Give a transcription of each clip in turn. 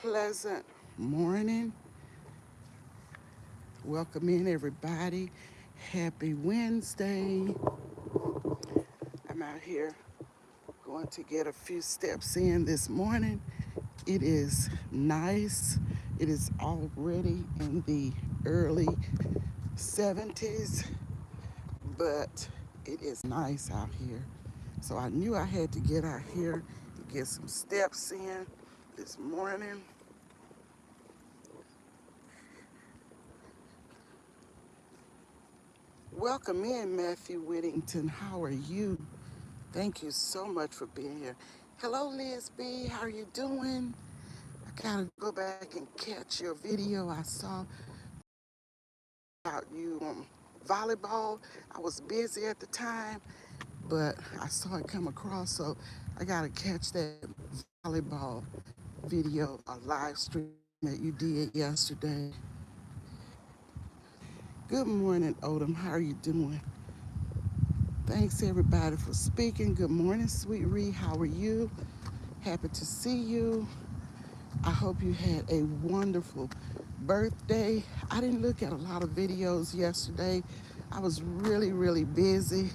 pleasant morning. Welcome in, everybody. Happy Wednesday. I'm out here going to get a few steps in this morning. It is nice. It is already in the early 70s, but it is nice out here. So I knew I had to get out here and get some steps in this morning. Welcome in, Matthew Whittington. How are you? Thank you so much for being here. Hello, Liz B. How are you doing? I gotta go back and catch your video I saw about you on volleyball. I was busy at the time, but I saw it come across, so I gotta catch that volleyball video, a live stream that you did yesterday. Good morning, Odom. How are you doing? Thanks everybody for speaking. Good morning, Sweet Ree. How are you? Happy to see you. I hope you had a wonderful birthday. I didn't look at a lot of videos yesterday. I was really busy,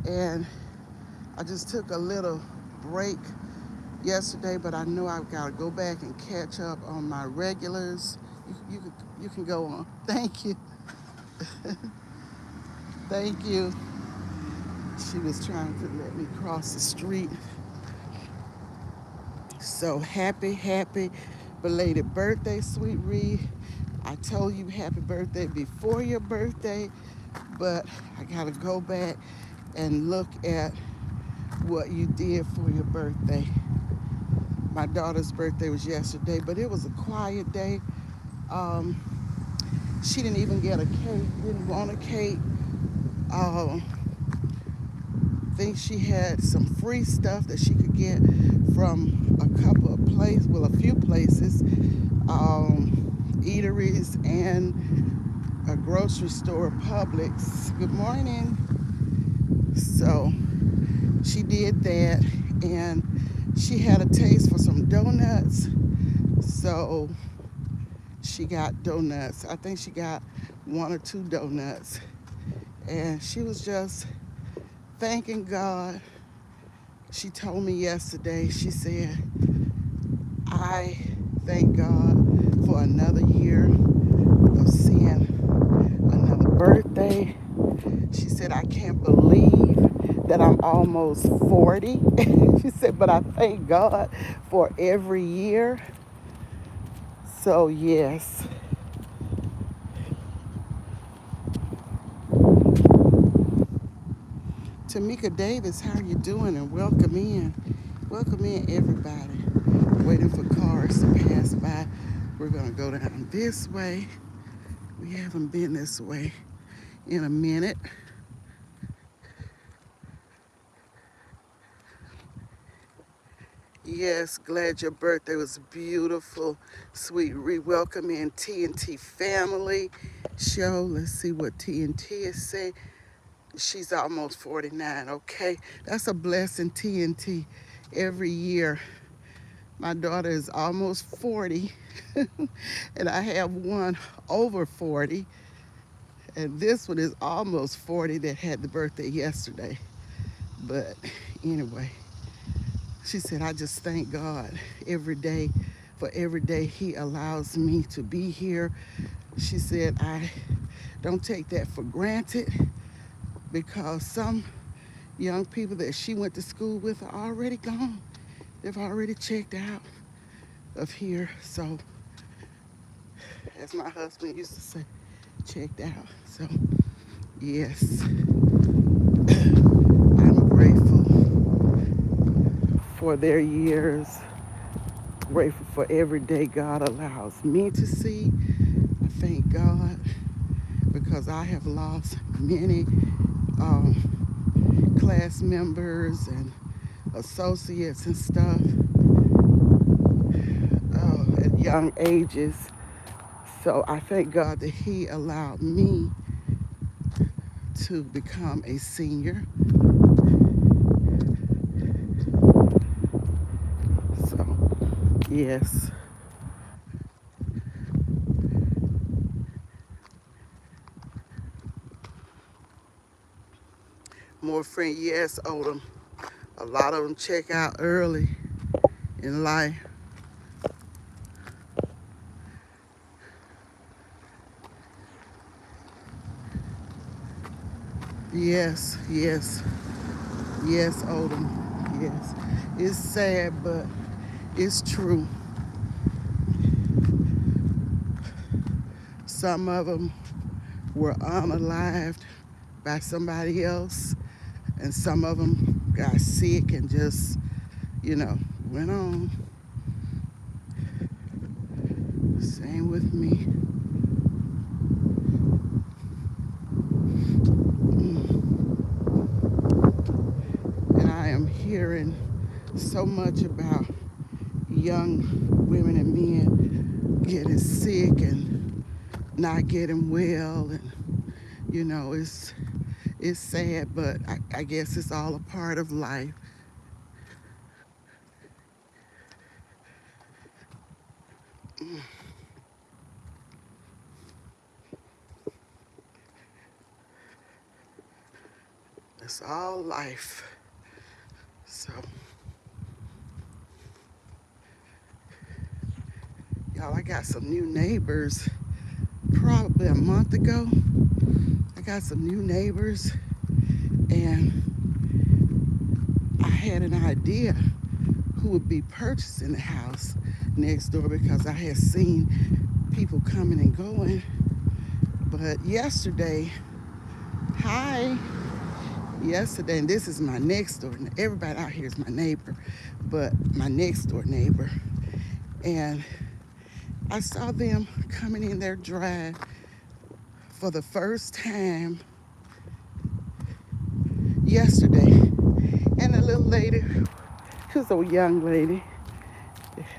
and I just took a little break yesterday, but I know I've got to go back and catch up on my regulars. You can go on. Thank you. Thank you. She was trying to let me cross the street. So happy belated birthday, Sweet Ree. I told you happy birthday before your birthday, but I gotta go back and look at what you did for your birthday. My daughter's birthday was yesterday, but it was a quiet day. Um, she didn't even get a cake, didn't want a cake. I think she had some free stuff that she could get from a couple of places, well, a few places, eateries and a grocery store, Publix. Good morning. So she did that, and she had a taste for some donuts, so she got donuts. I think she got one or two donuts, and she was just thanking God. She told me yesterday, she said, I thank God for another year of seeing another birthday. She said, I can't believe that I'm almost 40. She said, but I thank God for every year. So yes. Tamika Davis, how are you doing? And welcome in. Welcome in, everybody. Waiting for cars to pass by. We're going to go down this way. We haven't been this way in a minute. Yes, glad your birthday was beautiful. Sweet re-welcome in TNT family show. Let's see what TNT is saying. She's almost 49, okay? That's a blessing, TNT. Every year, my daughter is almost 40, and I have one over 40, and this one is almost 40 that had the birthday yesterday. But anyway, she said, I just thank God every day for every day He allows me to be here. She said, I don't take that for granted because some young people that she went to school with are already gone. They've already checked out of here. So, as my husband used to say, checked out. So, yes, I'm grateful for their years. Grateful for every day God allows me to see. I thank God because I have lost many class members and associates and stuff at young ages. So I thank God that He allowed me to become a senior. So, yes. more friends. Yes, Odom. A lot of them check out early in life. Yes, yes, yes, Odom. Yes. It's sad, but it's true. Some of them were unalived by somebody else, and some of them got sick and just, you know, went on. Same with me. And I am hearing so much about young women and men getting sick and not getting well, and it's sad, but I guess it's all a part of life. It's all life. So, y'all, I got some new neighbors probably a month ago. I got some new neighbors, and I had an idea who would be purchasing the house next door because I had seen people coming and going. But yesterday, hi, yesterday, and this is my next door. Everybody out here is my neighbor, but my next door neighbor. And I saw them coming in their drive for the first time yesterday. And the little lady, she was a young lady.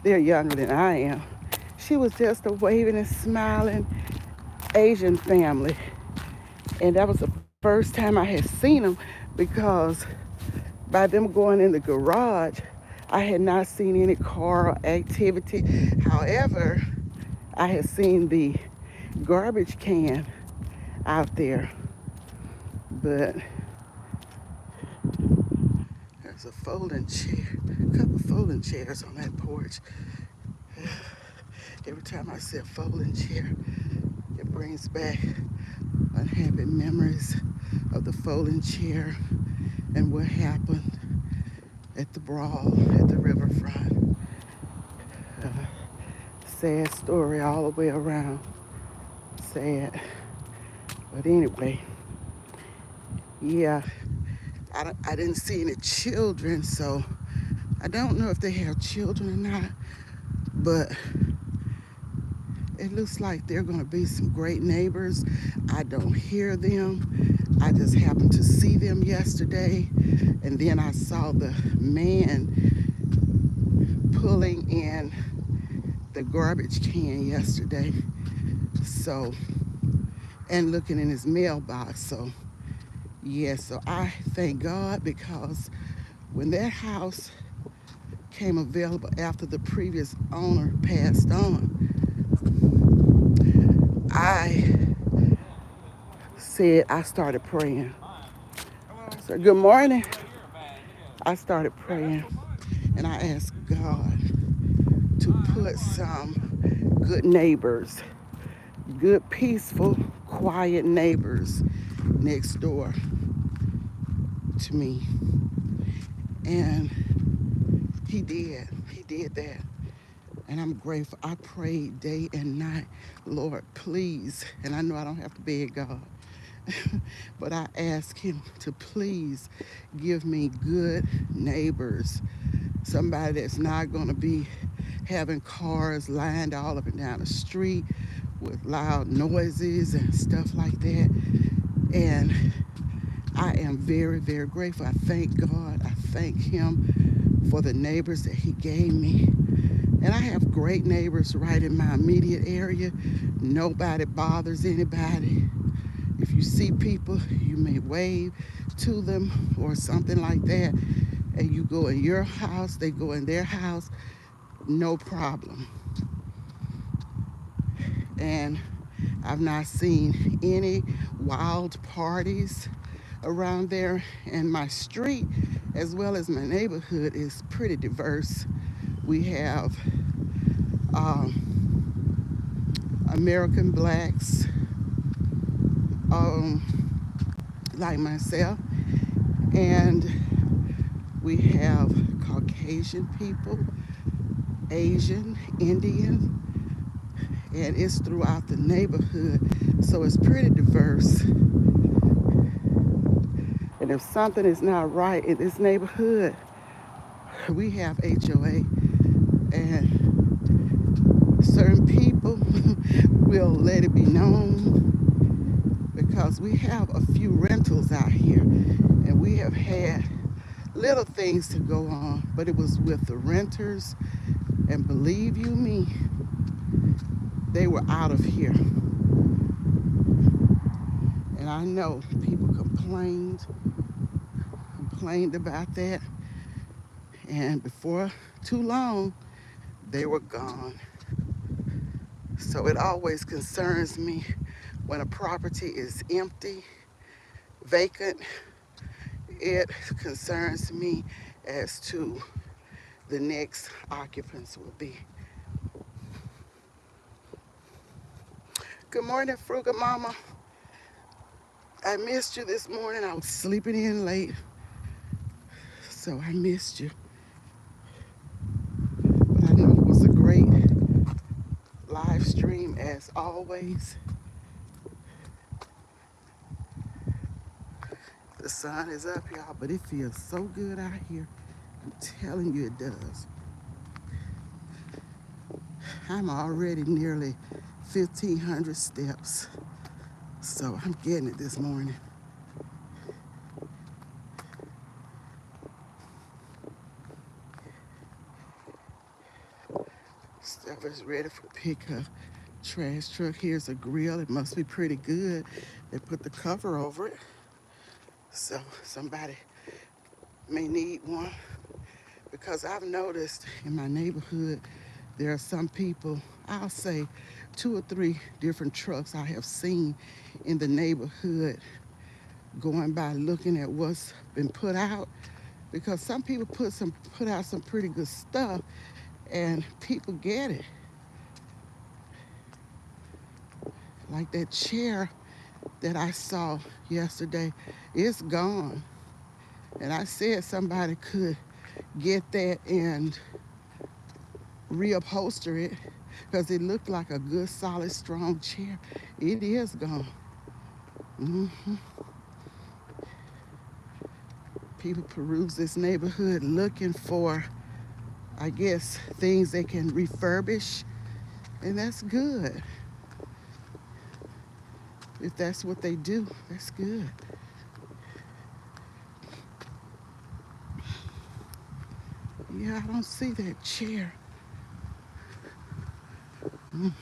They're younger than I am. She was just a waving and smiling Asian family. And that was the first time I had seen them because by them going in the garage, I had not seen any car activity. However, I had seen the garbage can out there. But there's a folding chair, a couple of folding chairs on that porch. Every time I see a folding chair, it brings back unhappy memories of the folding chair and what happened at the brawl at the riverfront. Uh, Sad story all the way around. Sad. But anyway, yeah, I didn't see any children, so I don't know if they have children or not, but it looks like they're going to be some great neighbors. I don't hear them. I just happened to see them yesterday, and then I saw the man pulling in the garbage can yesterday. So, and looking in his mailbox. So, yeah, so I thank God because when that house came available after the previous owner passed on, I said I started praying. So, good morning. I started praying and I asked God to put some good neighbors, good, peaceful, quiet neighbors next door to me. And he did. He did that. And I'm grateful. I prayed day and night, Lord, please. And I know I don't have to beg God, but I asked him to please give me good neighbors. Somebody that's not going to be having cars lined all up and down the street with loud noises and stuff like that. And I am very, very grateful. I thank God. I thank him for the neighbors that he gave me. And I have great neighbors right in my immediate area. Nobody bothers anybody. If you see people, you may wave to them or something like that. And you go in your house, they go in their house, no problem. And I've not seen any wild parties around there, and my street as well as my neighborhood is pretty diverse. We have American blacks, um, like myself, and we have Caucasian people, Asian, Indian, and it's throughout the neighborhood, so it's pretty diverse. And if something is not right in this neighborhood, we have HOA, and certain people will let it be known because we have a few rentals out here, and we have had little things to go on, but it was with the renters, and believe you me, they were out of here. And I know people complained about that, and before too long, they were gone. So it always concerns me when a property is empty, vacant. It concerns me as to the next occupants will be. Good morning, Frugal Mama. I missed you this morning. I was sleeping in late, so I missed you. But I know it was a great live stream as always. The sun is up, y'all, but it feels so good out here. I'm telling you it does. I'm already nearly 1,500 steps, so I'm getting it this morning. Stuff is ready for pickup. Trash truck, here's a grill. It must be pretty good. They put the cover over it, so somebody may need one, because I've noticed in my neighborhood there are some people, I'll say 2 or 3 different trucks I have seen in the neighborhood going by looking at what's been put out, because some people put out some pretty good stuff and people get it. Like that chair that I saw yesterday, it's gone. And I said somebody could get that and reupholster it because it looked like a good, solid, strong chair. It is gone. hmm People peruse this neighborhood looking for, I guess, things they can refurbish, and that's good. If that's what they do, that's good. Yeah, I don't see that chair. Mm.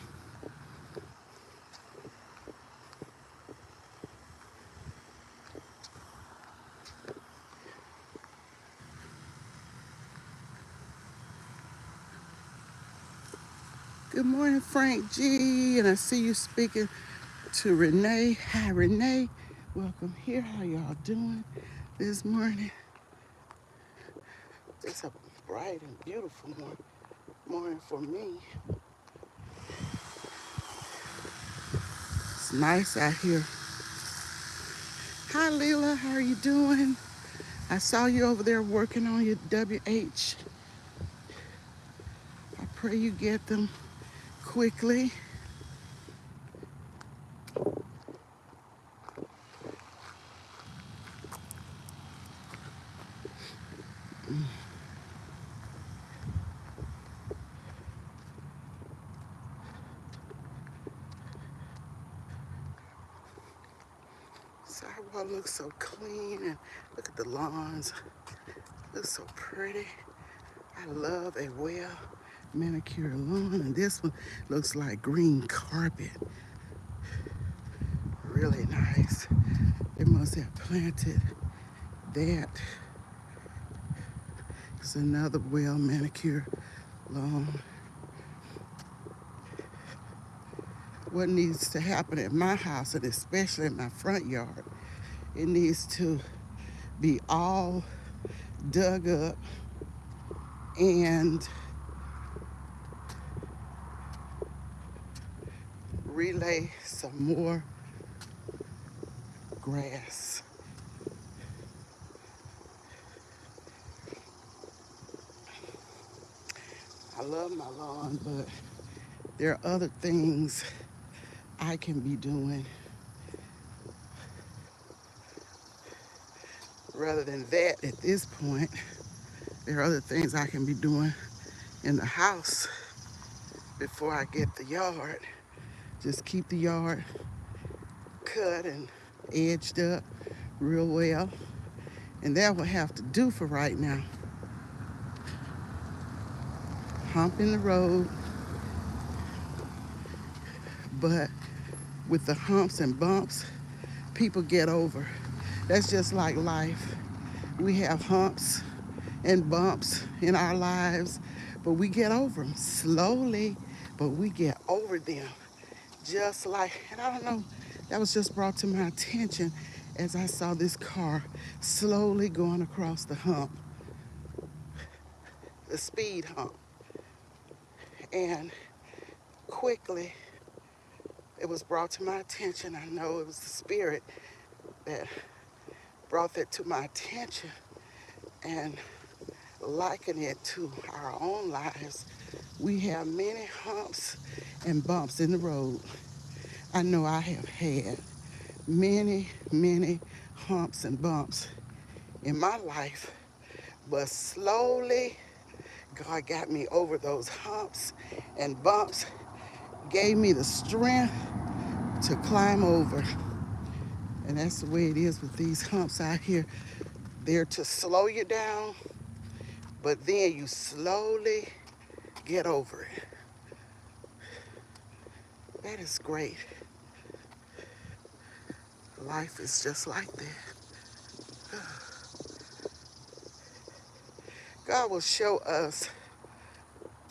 Good morning, Frank G. And I see you speaking to Renee. Hi, Renee. Welcome here. How y'all doing this morning? It's a bright and beautiful morning for me. It's nice out here. Hi, Leela. How are you doing? I saw you over there working on your WH. I pray you get them quickly. Sidewalk looks so clean, and look at the lawns. Looks so pretty. I love a well manicured lawn, and this one looks like green carpet. Really nice. They must have planted that. It's another well manicured lawn. What needs to happen at my house, and especially in my front yard, It needs to be all dug up and relay some more grass. I love my lawn, but there are other things I can be doing rather than that at this point. There are other things I can be doing in the house before I get the yard. Just keep the yard cut and edged up real well. And that will have to do for right now. Hump in the road, but with the humps and bumps, people get over. That's just like life. We have humps and bumps in our lives, but we get over them slowly, but we get over them. Just like, and I don't know, that was just brought to my attention as I saw this car slowly going across the hump, the speed hump. And quickly, it was brought to my attention. I know it was the Spirit that brought that to my attention, and liken it to our own lives. We have many humps and bumps in the road. I know I have had many humps and bumps in my life, but slowly God got me over those humps and bumps, gave me the strength to climb over. And that's the way it is with these humps out here. They're to slow you down, but then you slowly get over it. That is great. Life is just like that. God will show us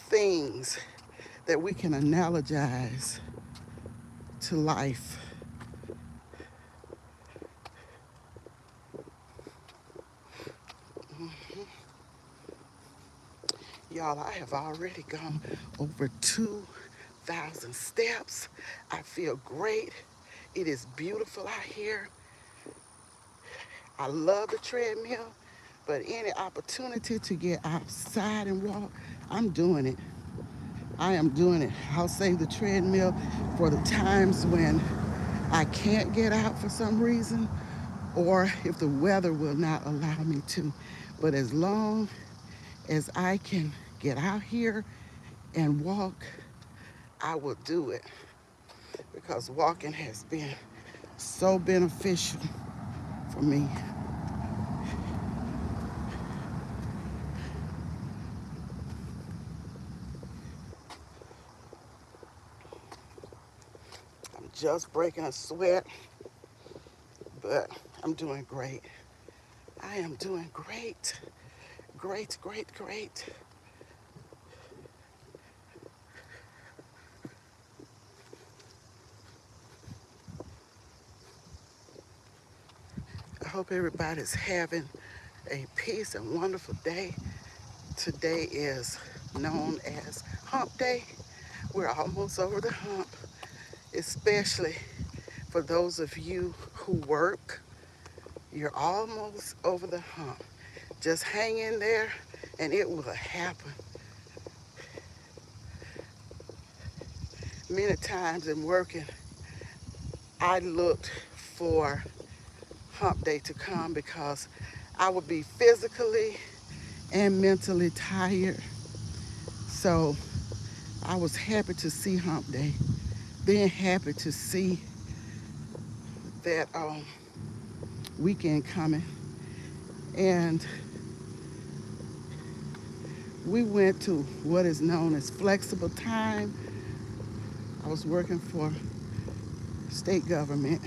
things that we can analogize to life. Y'all, I have already gone over 2,000 steps. I feel great. It is beautiful out here. I love the treadmill, but any opportunity to get outside and walk, I'm doing it. I am doing it. I'll save the treadmill for the times when I can't get out for some reason, or if the weather will not allow me to. But as long as I can get out here and walk, I will do it, because walking has been so beneficial for me. I'm just breaking a sweat, but I'm doing great. I am doing great. Great. I hope everybody's having a peace and wonderful day. Today is known as Hump Day. We're almost over the hump, especially for those of you who work. You're almost over the hump. Just hang in there and it will happen. Many times in working, I looked for hump day to come because I would be physically and mentally tired. So I was happy to see hump day, then happy to see that weekend coming. And we went to what is known as flexible time. I was working for state government,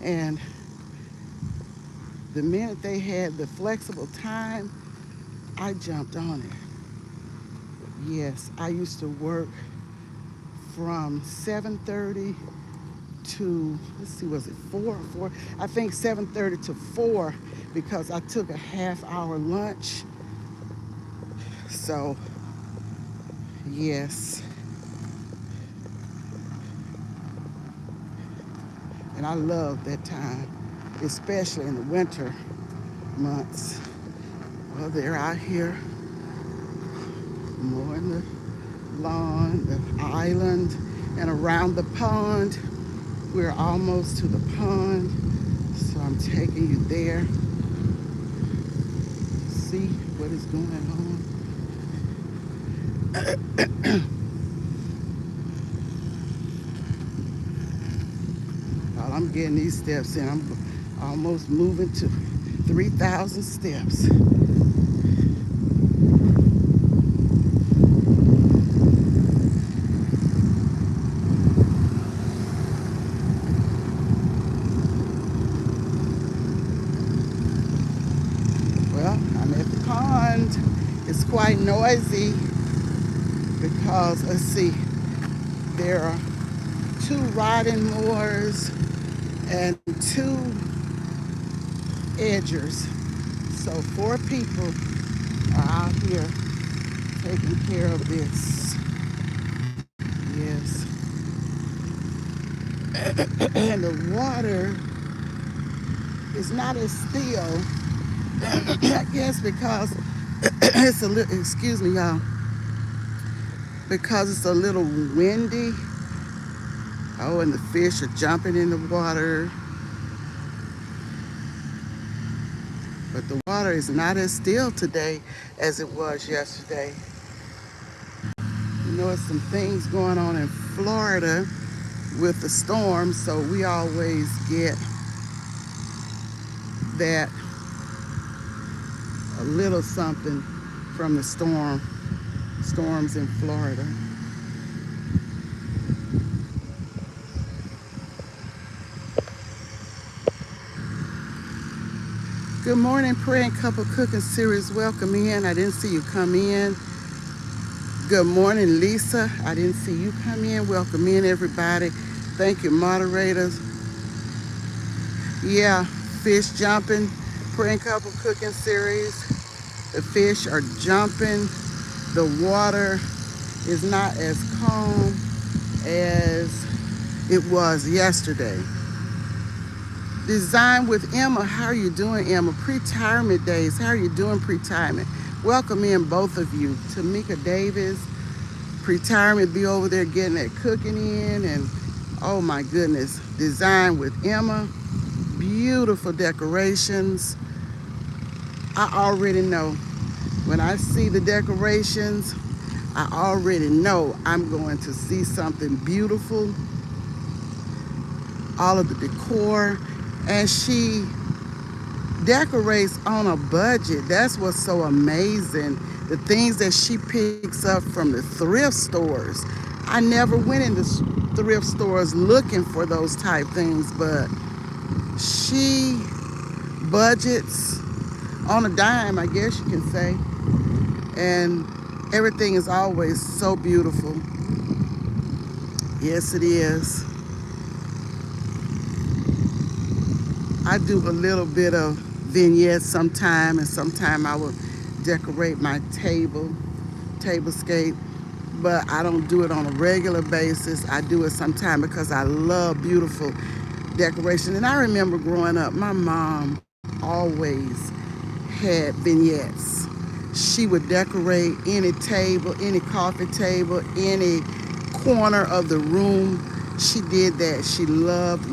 and the minute they had the flexible time, I jumped on it. Yes, I used to work from 7:30 to, let's see, was it 4 or 4? I think 7:30 to 4 because I took a half-hour lunch. So, yes. And I love that time, especially in the winter months. Well, they're out here mowing the lawn, the island, and around the pond. We're almost to the pond, so I'm taking you there. See what is going on. While I'm getting these steps in, I'm almost moving to 3,000 steps. Well, I'm at the pond. It's quite noisy because, let's see, there are 2 riding moors and 2 edgers. So 4 people are out here taking care of this. Yes. And the water is not as still, I guess, because it's a little, excuse me, y'all, because it's a little windy. Oh, and the fish are jumping in the water. But the water is not as still today as it was yesterday. You know, there's some things going on in Florida with the storm, so we always get that a little something from the storms in Florida. Good morning, Prayer and Couple Cooking Series. Welcome in. I didn't see you come in. Good morning, Lisa. I didn't see you come in. Welcome in, everybody. Thank you, moderators. Yeah, fish jumping. Prayer and Couple Cooking Series. The fish are jumping. The water is not as calm as it was yesterday. Design with Emma. How are you doing, Emma? Pre-retirement days. How are you doing, pre-retirement? Welcome in, both of you. Tamika Davis, pre-retirement, be over there getting that cooking in. And oh my goodness, Design with Emma. Beautiful decorations. I already know. When I see the decorations, I already know I'm going to see something beautiful. All of the decor. And she decorates on a budget. That's what's so amazing. The things that she picks up from the thrift stores. I never went into thrift stores looking for those type things, but she budgets on a dime, I guess you can say. And everything is always so beautiful. Yes, it is. I do a little bit of vignettes sometime, and sometime I will decorate my tablescape, but I don't do it on a regular basis. I do it sometime because I love beautiful decoration. And I remember growing up, my mom always had vignettes. She would decorate any table, any coffee table, any corner of the room. She did that. She loved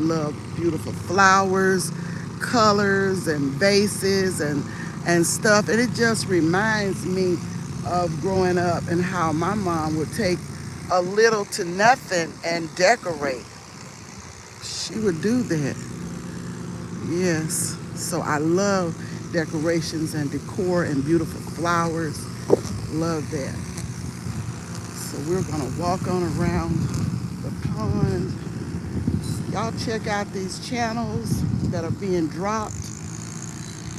beautiful flowers, colors, and vases and stuff. And it just reminds me of growing up and how my mom would take a little to nothing and decorate. She would do that. Yes. So I love decorations and decor and beautiful flowers. Love that. So we're gonna walk on around the pond. Y'all check out these channels that are being dropped.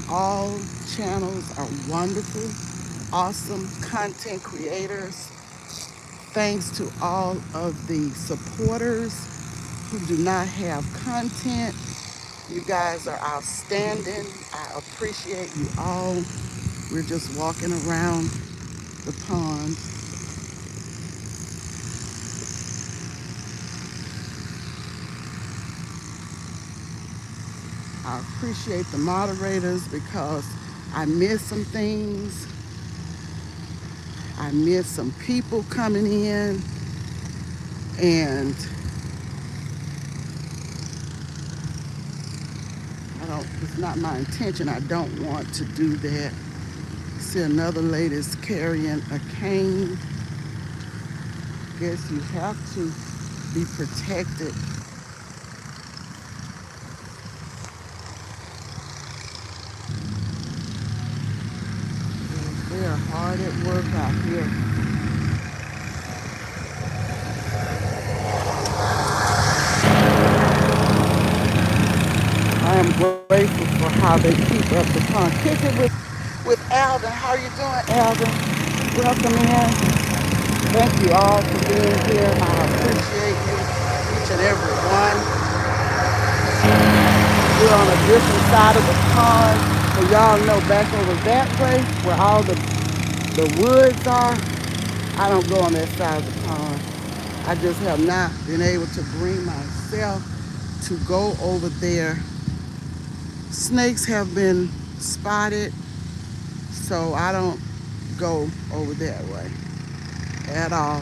All channels are wonderful, awesome content creators. Thanks to all of the supporters who do not have content. You guys are outstanding. I appreciate you all. We're just walking around the pond. I appreciate the moderators because I missed some things. I missed some people coming in, and it's not my intention. I don't want to do that. See, another lady's carrying a cane. Guess you have to be protected. They are hard at work out here. I am grateful for how they keep up the pond. Kick it with Alvin. How are you doing, Alvin? Welcome in. Thank you all for being here. I appreciate you, each and every one. We're on a different side of the pond. So y'all know back over that way where all the woods are, I don't go on that side of the pond. I just have not been able to bring myself to go over there. Snakes have been spotted, so I don't go over that way at all.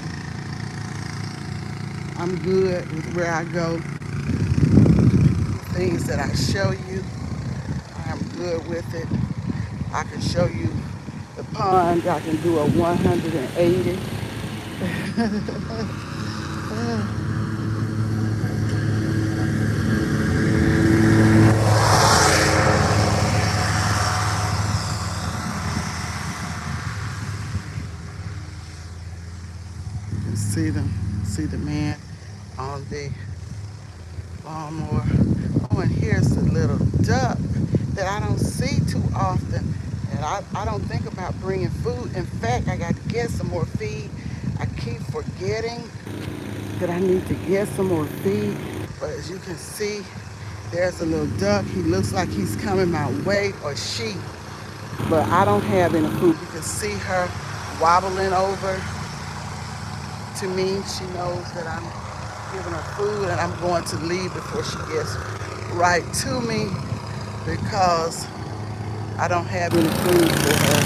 I'm good with where I go. Things that I show you, I'm good with it. I can show you the pond. I can do a 180. You can see the man on the lawnmower. Oh, and here's the little duck that I don't see too often. And I don't think about bringing food. In fact, I got to get some more feed. I keep forgetting that I need to get some more feed. But as you can see, there's a little duck. He looks like he's coming my way, or she. But I don't have any food. You can see her wobbling over to me. She knows that I'm giving her food and I'm going to leave before she gets right to me because I don't have any food for her.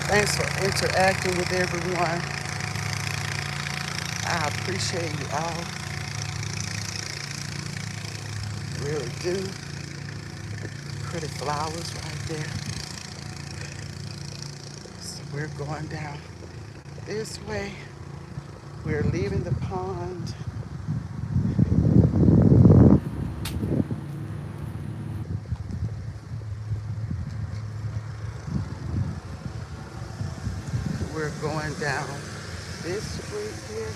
Thanks for interacting with everyone. I appreciate you all. Really do. Pretty flowers right there. So we're going down this way. We're leaving the pond. We're going down this street here.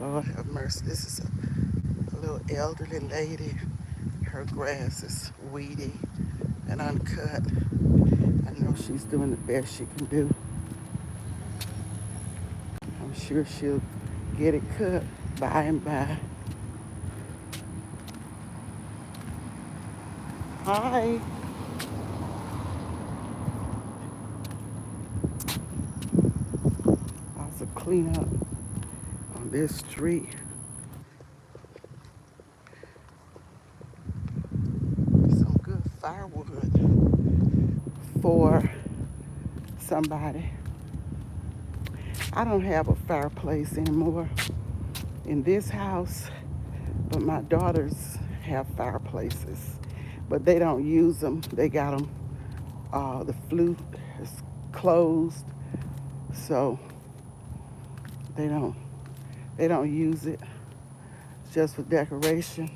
Lord have mercy. This is a little elderly lady. Her grass is weedy and uncut. I know she's doing the best she can do. I'm sure she'll get it cut by and by. Hi. Lots of cleanup on this street. Some good firewood for somebody. I don't have a fireplace anymore in this house, but my daughters have fireplaces, but they don't use them. They got them, the flue is closed, so they don't use it. It's just for decoration.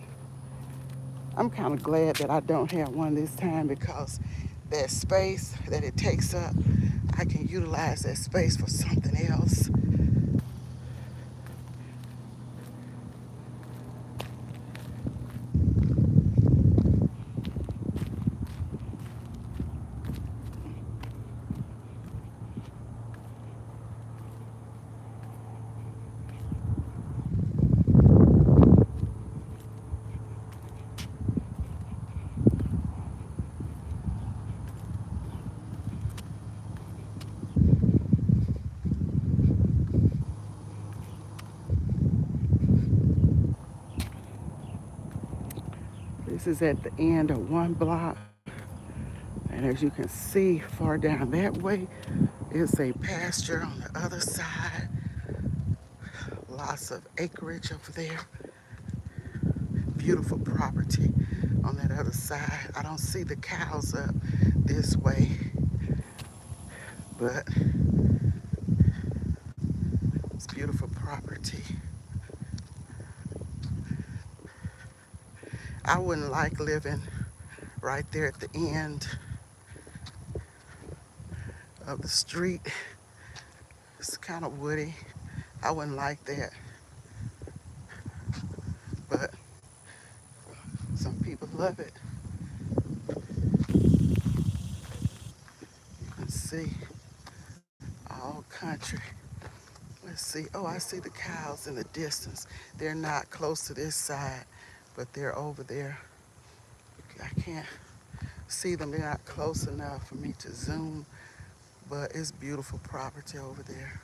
I'm kind of glad that I don't have one this time because that space that it takes up, I can utilize that space for something else. This is at the end of one block. And as you can see far down that way is a pasture on the other side. Lots of acreage over there. Beautiful property on that other side. I don't see the cows up this way, but it's beautiful property. I wouldn't like living right there at the end of the street. It's kind of woody. I wouldn't like that, but some people love it. You can see all country. Let's see. Oh, I see the cows in the distance. They're not close to this side, but they're over there. I can't see them. They're not close enough for me to zoom, but it's beautiful property over there.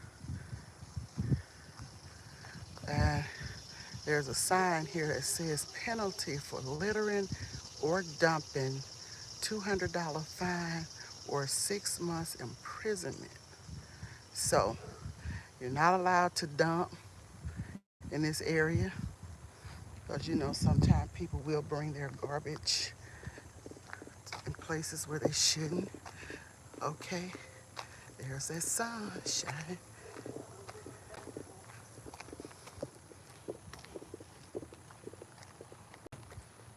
And there's a sign here that says penalty for littering or dumping, $200 fine or 6 months imprisonment. So you're not allowed to dump in this area because you know sometimes people will bring their garbage in places where they shouldn't. Okay, there's that sun shining.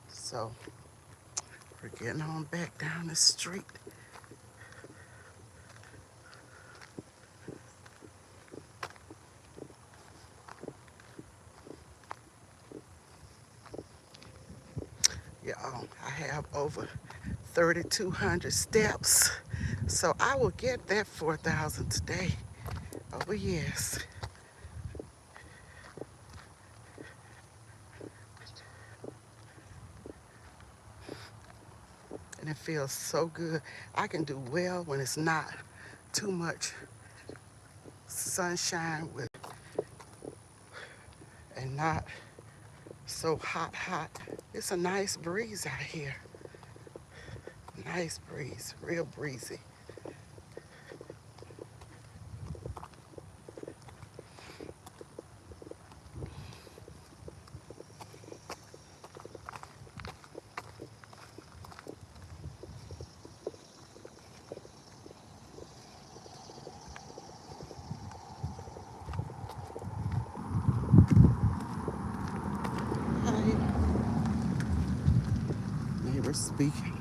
So we're getting on back down the street. Y'all, I have over 3,200 steps, so I will get that 4,000 today. Oh yes. And it feels so good. I can do well when it's not too much sunshine with and not so hot. It's a nice breeze out here. Nice breeze, real breezy. Hi, neighbor speaking.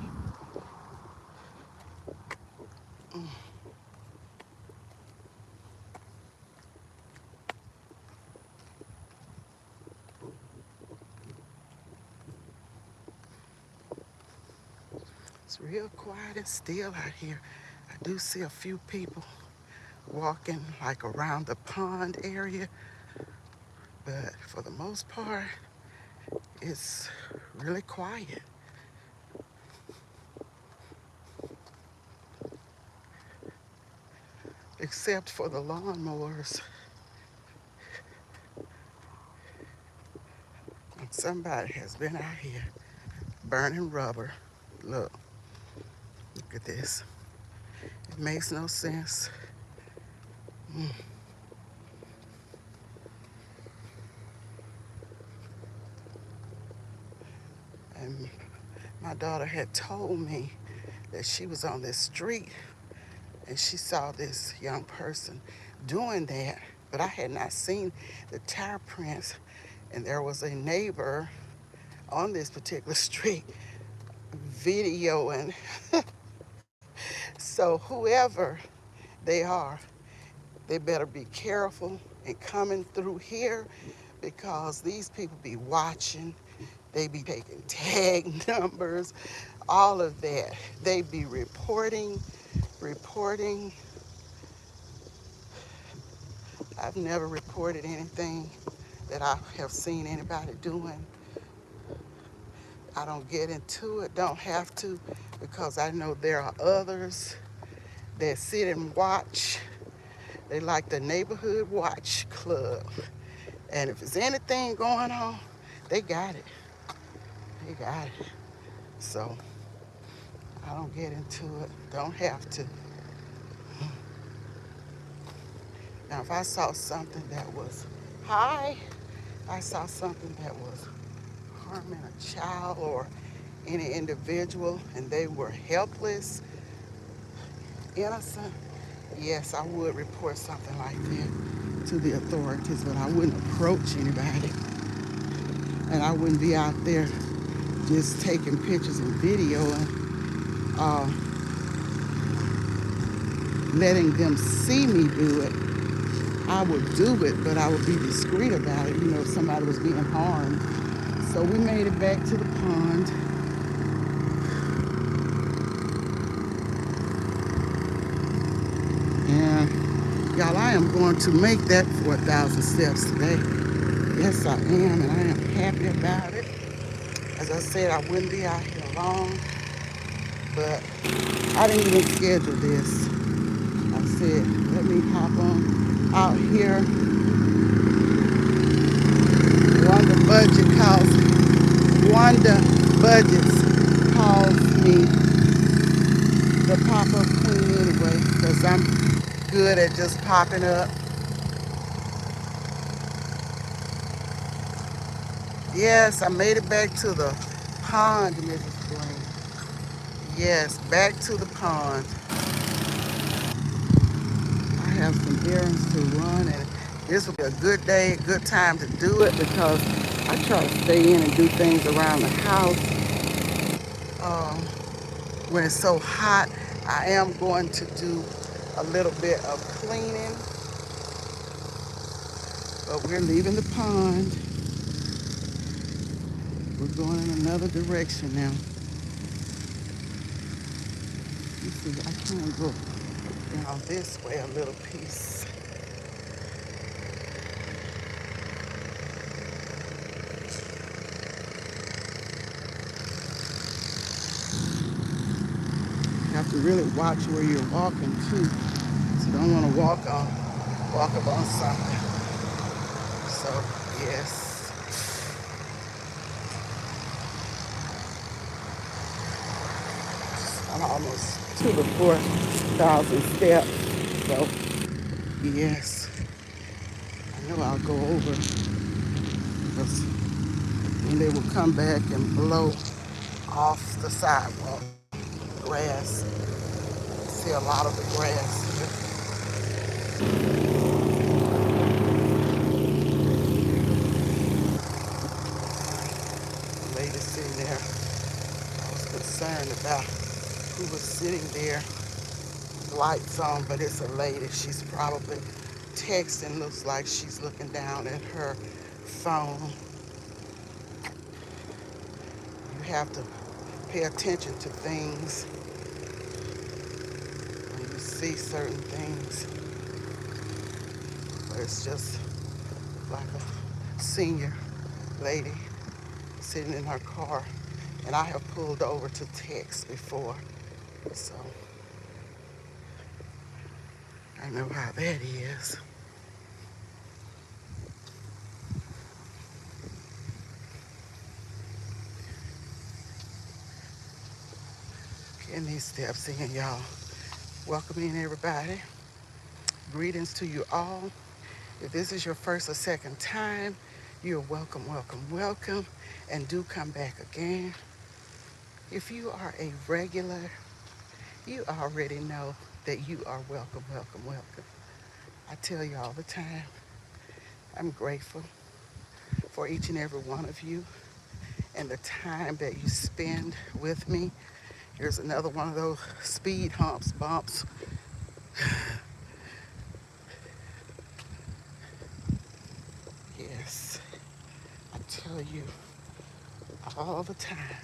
It's real quiet and still out here. I do see a few people walking like around the pond area, but for the most part, it's really quiet. Except for the lawnmowers. And somebody has been out here burning rubber. Look at this. It makes no sense. And my daughter had told me that she was on this street and she saw this young person doing that, but I had not seen the tire prints. And there was a neighbor on this particular street videoing. So whoever they are, they better be careful in coming through here because these people be watching. They be taking tag numbers, all of that. They be reporting. I've never reported anything that I have seen anybody doing. I don't get into it, don't have to, because I know there are others that sit and watch. They like the neighborhood watch club. And if there's anything going on, they got it. They got it. So I don't get into it. Don't have to. Now, if I saw something that was, hi, I saw something that was harming a child or any individual and they were helpless, innocent, yes, I would report something like that to the authorities, but I wouldn't approach anybody and I wouldn't be out there just taking pictures and videoing, uh, letting them see me do it. I would do it, but I would be discreet about it, if somebody was being harmed. So we made it back to the pond. And y'all, I am going to make that 4,000 steps today. Yes, I am, and I am happy about it. As I said, I wouldn't be out here long, but I didn't even schedule this. I said, let me hop on out here. Wanda Budgets calls me the pop-up queen anyway, because I'm good at just popping up. Yes, I made it back to the pond, Mrs. Green. Yes, back to the pond. I have some errands to run, and this will be a good day, a good time to do it because I try to stay in and do things around the house. Um, when it's so hot, I am going to do a little bit of cleaning, but we're leaving the pond. We're going in another direction now. You see, I can go down this way a little piece. You have to really watch where you're walking too. So you don't want to walk up on something. So yes, I'm almost to the 4,000 steps. So yes, I know I'll go over because when they will come back and blow off the sidewalk grass. See a lot of the grass here. The lady sitting there, I was concerned about who was sitting there, lights on, but it's a lady. She's probably texting, looks like she's looking down at her phone. You have to pay attention to things when you see certain things. But it's just like a senior lady sitting in her car. And I have pulled over to text before, so I know how that is. Getting these steps in, y'all. Welcome in, everybody. Greetings to you all. If this is your first or second time, you're welcome, welcome, welcome, and do come back again. If you are a regular, you already know that you are welcome, welcome, welcome. I tell you all the time, I'm grateful for each and every one of you and the time that you spend with me. Here's another one of those speed bumps. Yes, I tell you all the time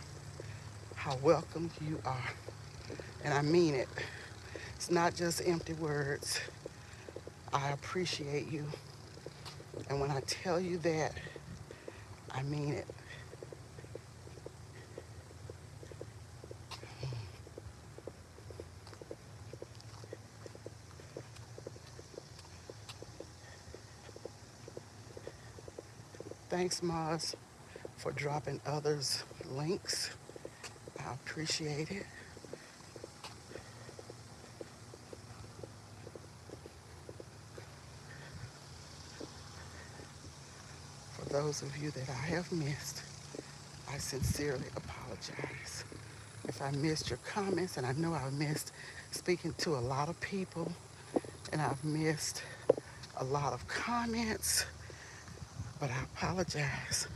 how welcome you are. And I mean it. It's not just empty words. I appreciate you. And when I tell you that, I mean it. Thanks, Maz, for dropping others' links. I appreciate it. For those of you that I have missed, I sincerely apologize. If I missed your comments, and I know I've missed speaking to a lot of people, and I've missed a lot of comments, but I apologize.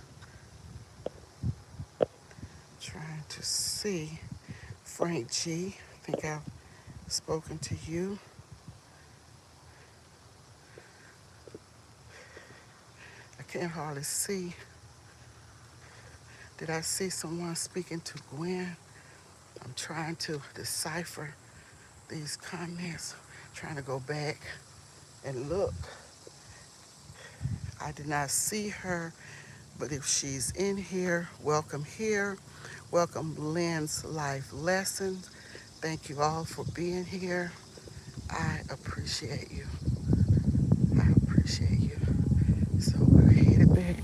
Trying to see Frank G. I think I've spoken to you. I can't hardly see. Did I see someone speaking to Gwen? I'm trying to decipher these comments, trying to go back and look. I did not see her, but if she's in here, welcome here. Welcome Lynn's Life Lessons. Thank you all for being here. I appreciate you. I appreciate you. So we're headed back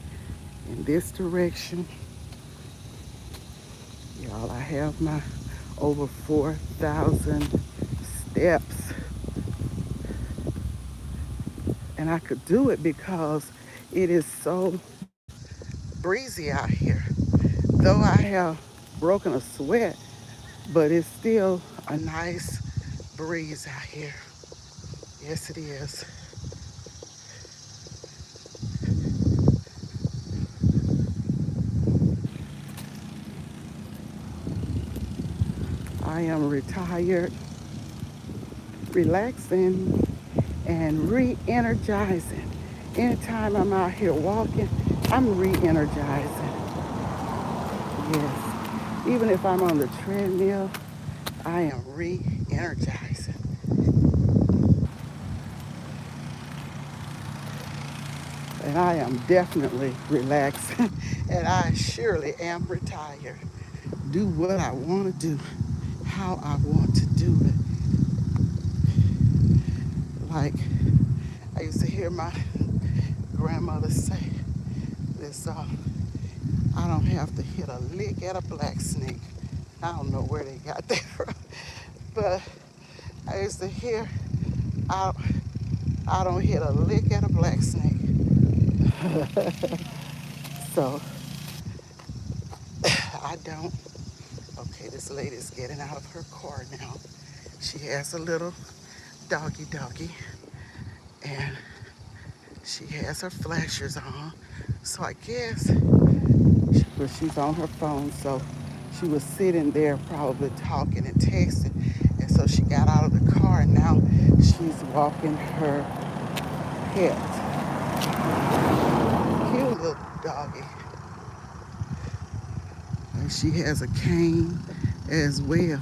in this direction. Y'all, I have my over 4,000 steps. And I could do it because it is so breezy out here. Though I have broken a sweat, but it's still a nice breeze out here. Yes, it is. I am retired, relaxing, and re-energizing. Anytime I'm out here walking, I'm re-energizing. Yes. Even if I'm on the treadmill, I am re-energizing. And I am definitely relaxed. And I surely am retired. Do what I want to do, how I want to do it. Like I used to hear my grandmother say, this, I don't have to hit a lick at a black snake. I don't know where they got that from. But I used to hear, I, I don't hit a lick at a black snake. So I don't. Okay, this lady's getting out of her car now. She has a little doggy, and she has her flashers on. So I guess, but she's on her phone, so she was sitting there probably talking and texting. And so she got out of the car, and now she's walking her pet. Cute little doggy. And she has a cane as well.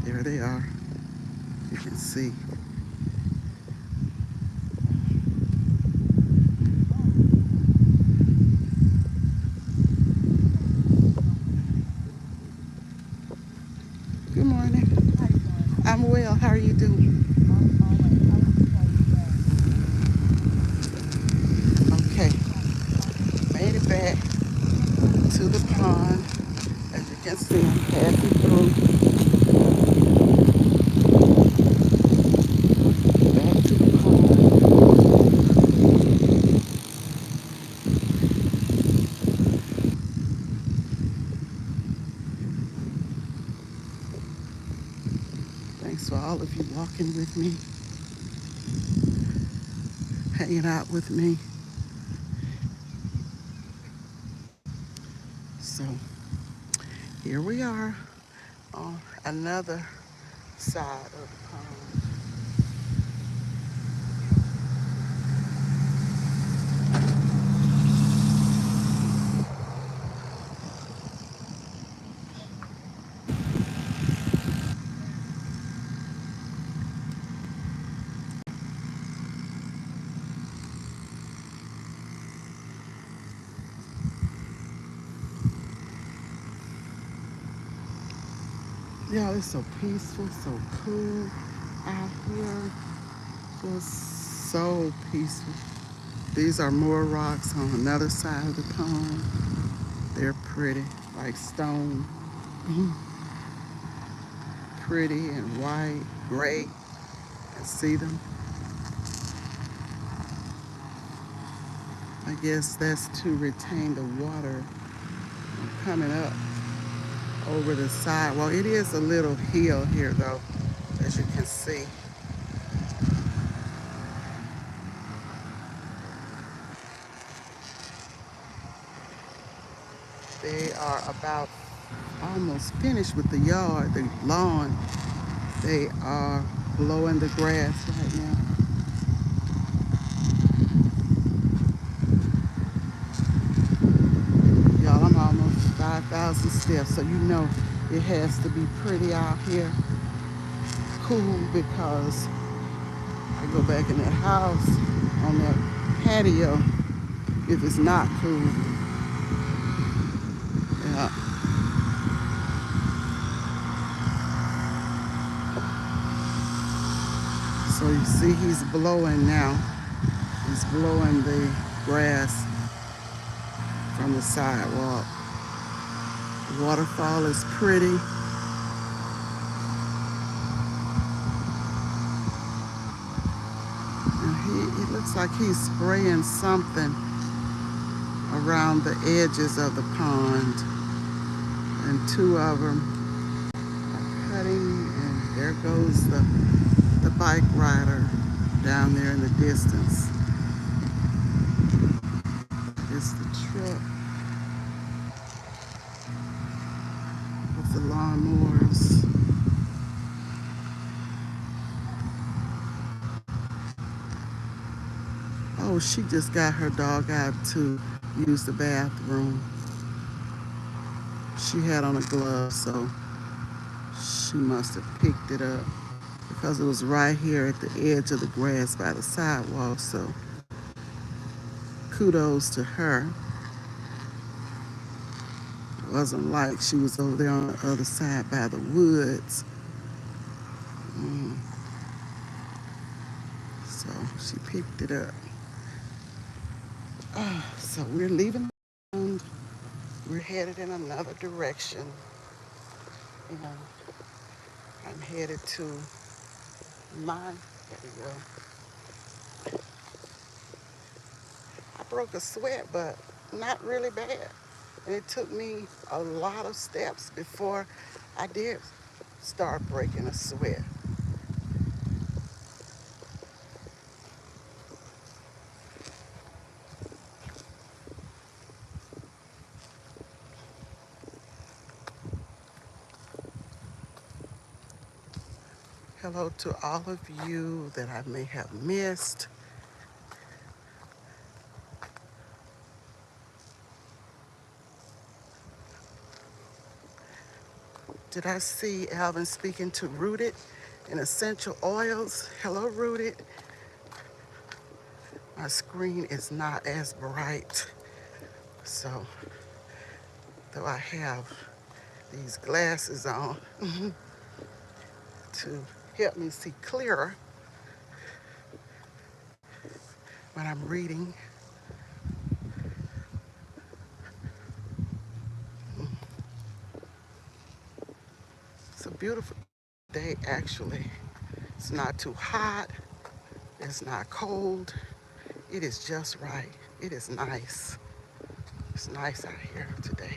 There they are. You can see. Good morning. I'm well. How are you doing? Okay. Made it back to the pond. As you can see, I'm passing through. Back to the pond. Thanks for all of you walking with me, hanging out with me. So here we are on another side of the pond. Y'all, it's so peaceful, so cool out here. Just so peaceful. These are more rocks on another side of the pond. They're pretty, like stone. Pretty and white, gray. I see them. I guess that's to retain the water coming up over the side. Well, it is a little hill here though, as you can see. They are about almost finished with the yard, the lawn. They are blowing the grass right now. Y'all, I'm almost 5,000 steps, so you know it has to be pretty out here. Cool, because I go back in that house on that patio if it's not cool. Yeah. So you see he's blowing now. He's blowing the grass from the sidewalk. The waterfall is pretty. And it looks like he's spraying something around the edges of the pond. And two of them are cutting, and there goes the bike rider down there in the distance. It's the truck with the lawnmowers. Oh, she just got her dog out to use the bathroom. She had on a glove, so she must have picked it up because it was right here at the edge of the grass by the sidewalk. So kudos to her. It wasn't like she was over there on the other side by the woods. So she picked it up. So we're leaving. We're headed in another direction. You know, I'm headed to my, there we go. I broke a sweat, but not really bad. And it took me a lot of steps before I did start breaking a sweat. Hello to all of you that I may have missed. Did I see Alvin speaking to Rooted in essential oils? Hello, Rooted. My screen is not as bright, so though I have these glasses on to help me see clearer when I'm reading. It's a beautiful day, actually. It's not too hot. It's not cold. It is just right. It is nice. It's nice out here today.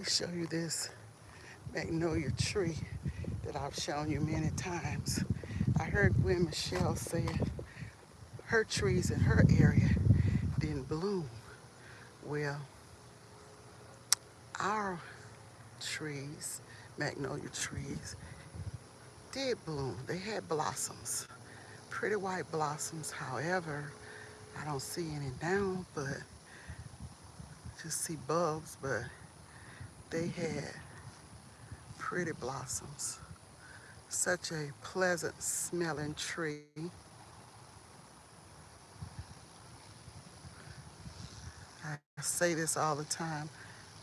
show you this magnolia tree that I've shown you many times. I heard Gwen Michelle say her trees in her area didn't bloom. Well, our trees, magnolia trees, did bloom. They had blossoms, pretty white blossoms. However, I don't see any now, but just see bulbs, but they had pretty blossoms. Such a pleasant smelling tree. I say this all the time.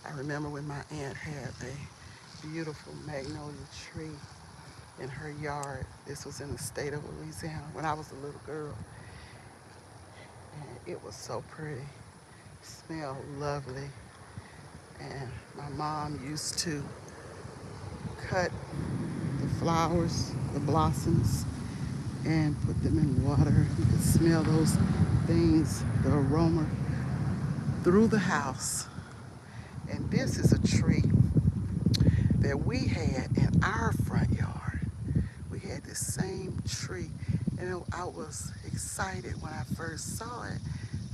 I remember when my aunt had a beautiful magnolia tree in her yard. This was in the state of Louisiana when I was a little girl. And it was so pretty. Smelled lovely. And my mom used to cut the flowers, the blossoms, and put them in water. You could smell those things, the aroma through the house. And this is a tree that we had in our front yard. We had this same tree, and I was excited when I first saw it.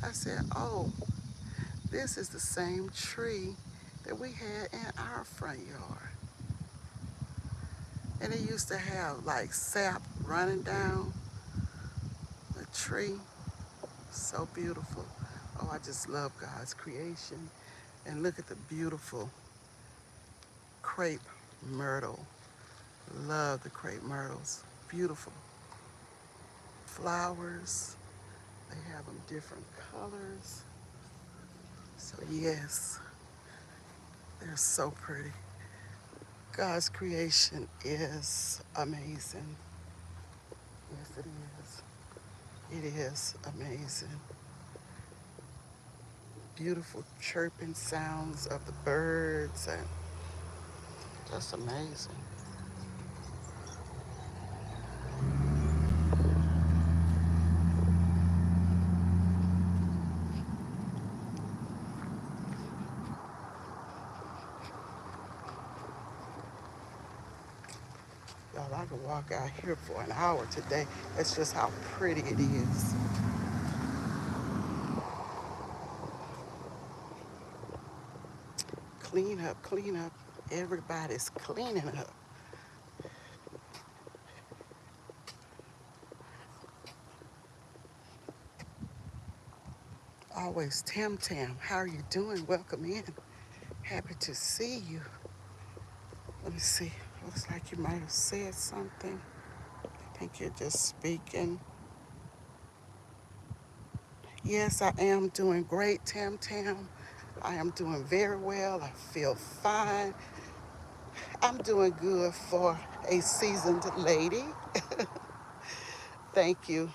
I said, oh, this is the same tree that we had in our front yard. And it used to have like sap running down the tree. So beautiful. Oh, I just love God's creation. And look at the beautiful crepe myrtle. Love the crepe myrtles. Beautiful flowers. They have them different colors. So yes, they're so pretty. God's creation is amazing. Yes, it is. It is amazing. Beautiful chirping sounds of the birds and just amazing. Y'all, I could walk out here for an hour today. That's just how pretty it is. Clean up, clean up. Everybody's cleaning up. Always Tam Tam. How are you doing? Welcome in. Happy to see you. Let me see. Looks like you might have said something. I think you're just speaking. Yes, I am doing great, Tam Tam. I am doing very well. I feel fine. I'm doing good for a seasoned lady. Thank you.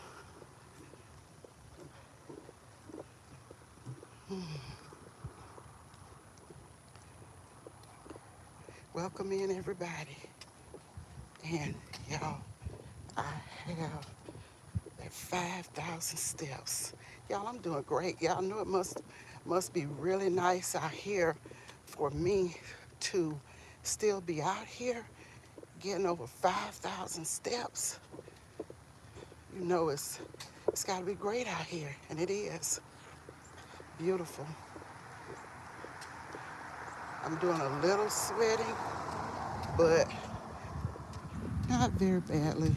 Welcome in, everybody. And y'all, I have that 5,000 steps. Y'all, I'm doing great. Y'all know it must be really nice out here for me to still be out here getting over 5,000 steps. You know it's got to be great out here, and it is. Beautiful. I'm doing a little sweating, but not very badly.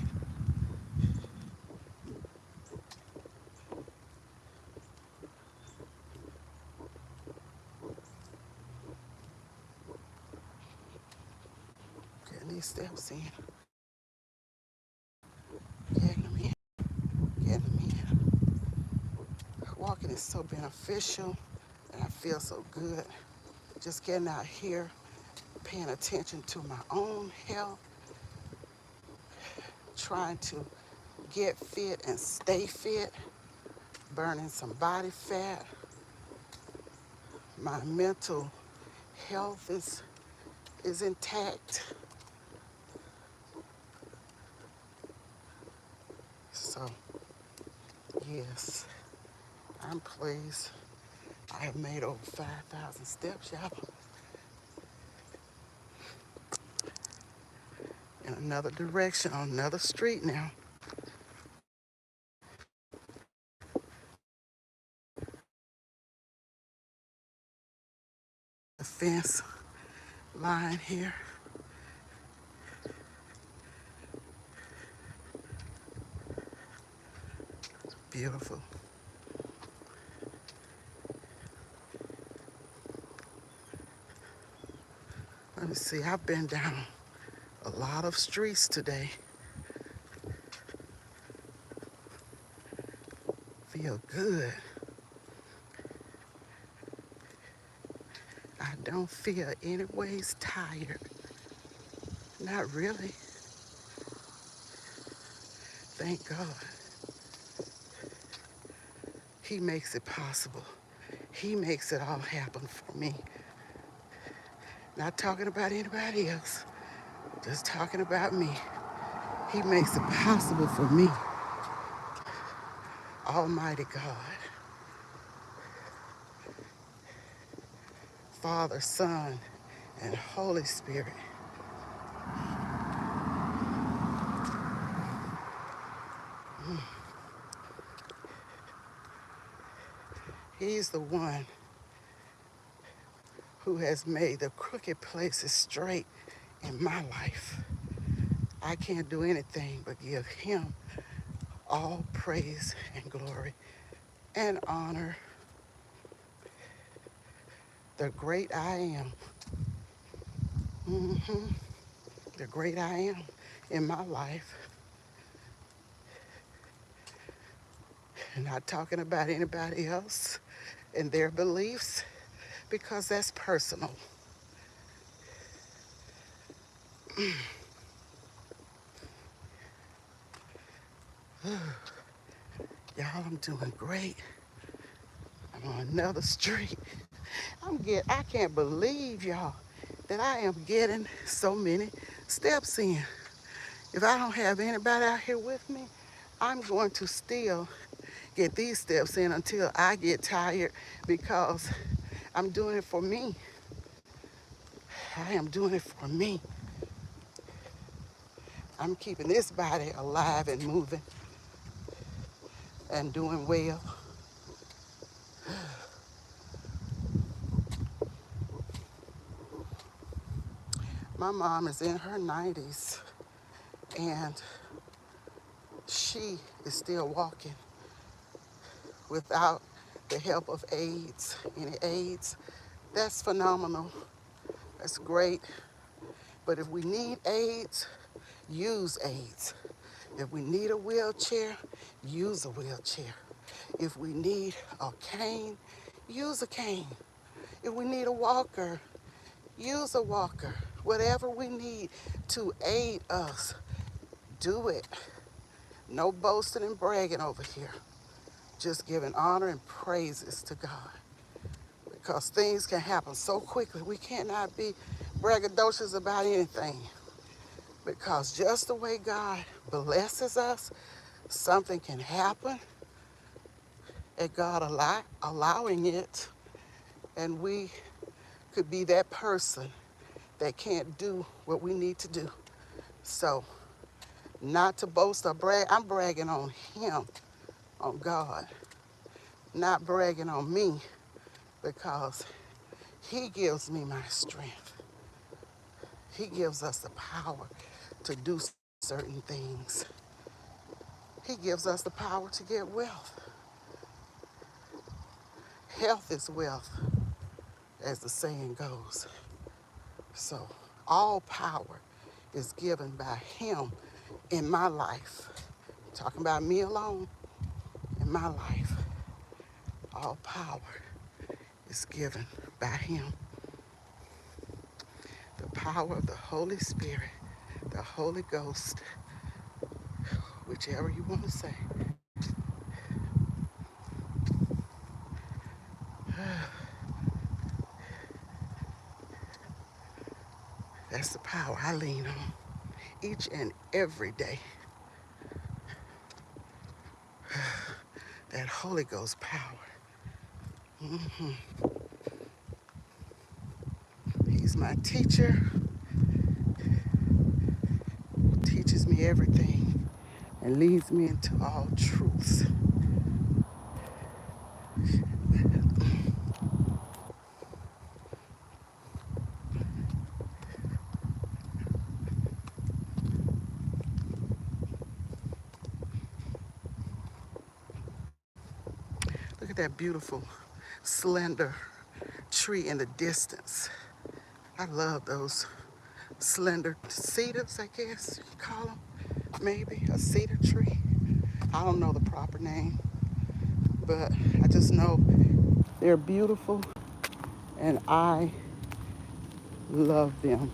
Getting these steps in, getting them in, getting them in. Walking is so beneficial, and I feel so good. Just getting out here, paying attention to my own health, trying to get fit and stay fit, burning some body fat. My mental health is intact. So, yes, I'm pleased. I have made over 5,000 steps, y'all. another direction on another street now. The fence line here. Beautiful. Let me see, I've been down a lot of streets today. Feel good. I don't feel anyways tired. Not really. Thank God. He makes it possible. He makes it all happen for me. Not talking about anybody else, just talking about me. He makes it possible for me. Almighty God, Father, Son, and Holy Spirit. He's the one who has made the crooked places straight in my life. I can't do anything but give him all praise and glory and honor. The great I am. The great I am in my life. And not talking about anybody else and their beliefs, because that's personal. Y'all, I'm doing great. I'm on another street. I can't believe, y'all, that I am getting so many steps in. If I don't have anybody out here with me, I'm going to still get these steps in until I get tired, because I'm doing it for me. I am doing it for me. I'm keeping this body alive and moving and doing well. My mom is in her 90s and she is still walking without the help of aids, any aids. That's phenomenal. That's great. But if we need aids, use aids. If we need a wheelchair, use a wheelchair. If we need a cane, use a cane. If we need a walker, use a walker. Whatever we need to aid us, do it. No boasting and bragging over here. Just giving honor and praises to God. Because things can happen so quickly. We cannot be braggadocious about anything. Because just the way God blesses us, something can happen, and God allowing it, and we could be that person that can't do what we need to do. So, not to boast or brag, I'm bragging on him, on God, not bragging on me, because he gives me my strength. He gives us the power to do certain things. He gives us the power to get wealth. Health is wealth, as the saying goes. So all power is given by him in my life. I'm talking about me alone. In my life, all power is given by him. The power of the Holy Spirit, the Holy Ghost, whichever you want to say. That's the power I lean on each and every day. That Holy Ghost power. He's my teacher. me everything and leads me into all truths. Look at that beautiful, slender tree in the distance. I love those slender cedars, I guess you call them. Maybe a cedar tree. I don't know the proper name, but I just know they're beautiful and I love them.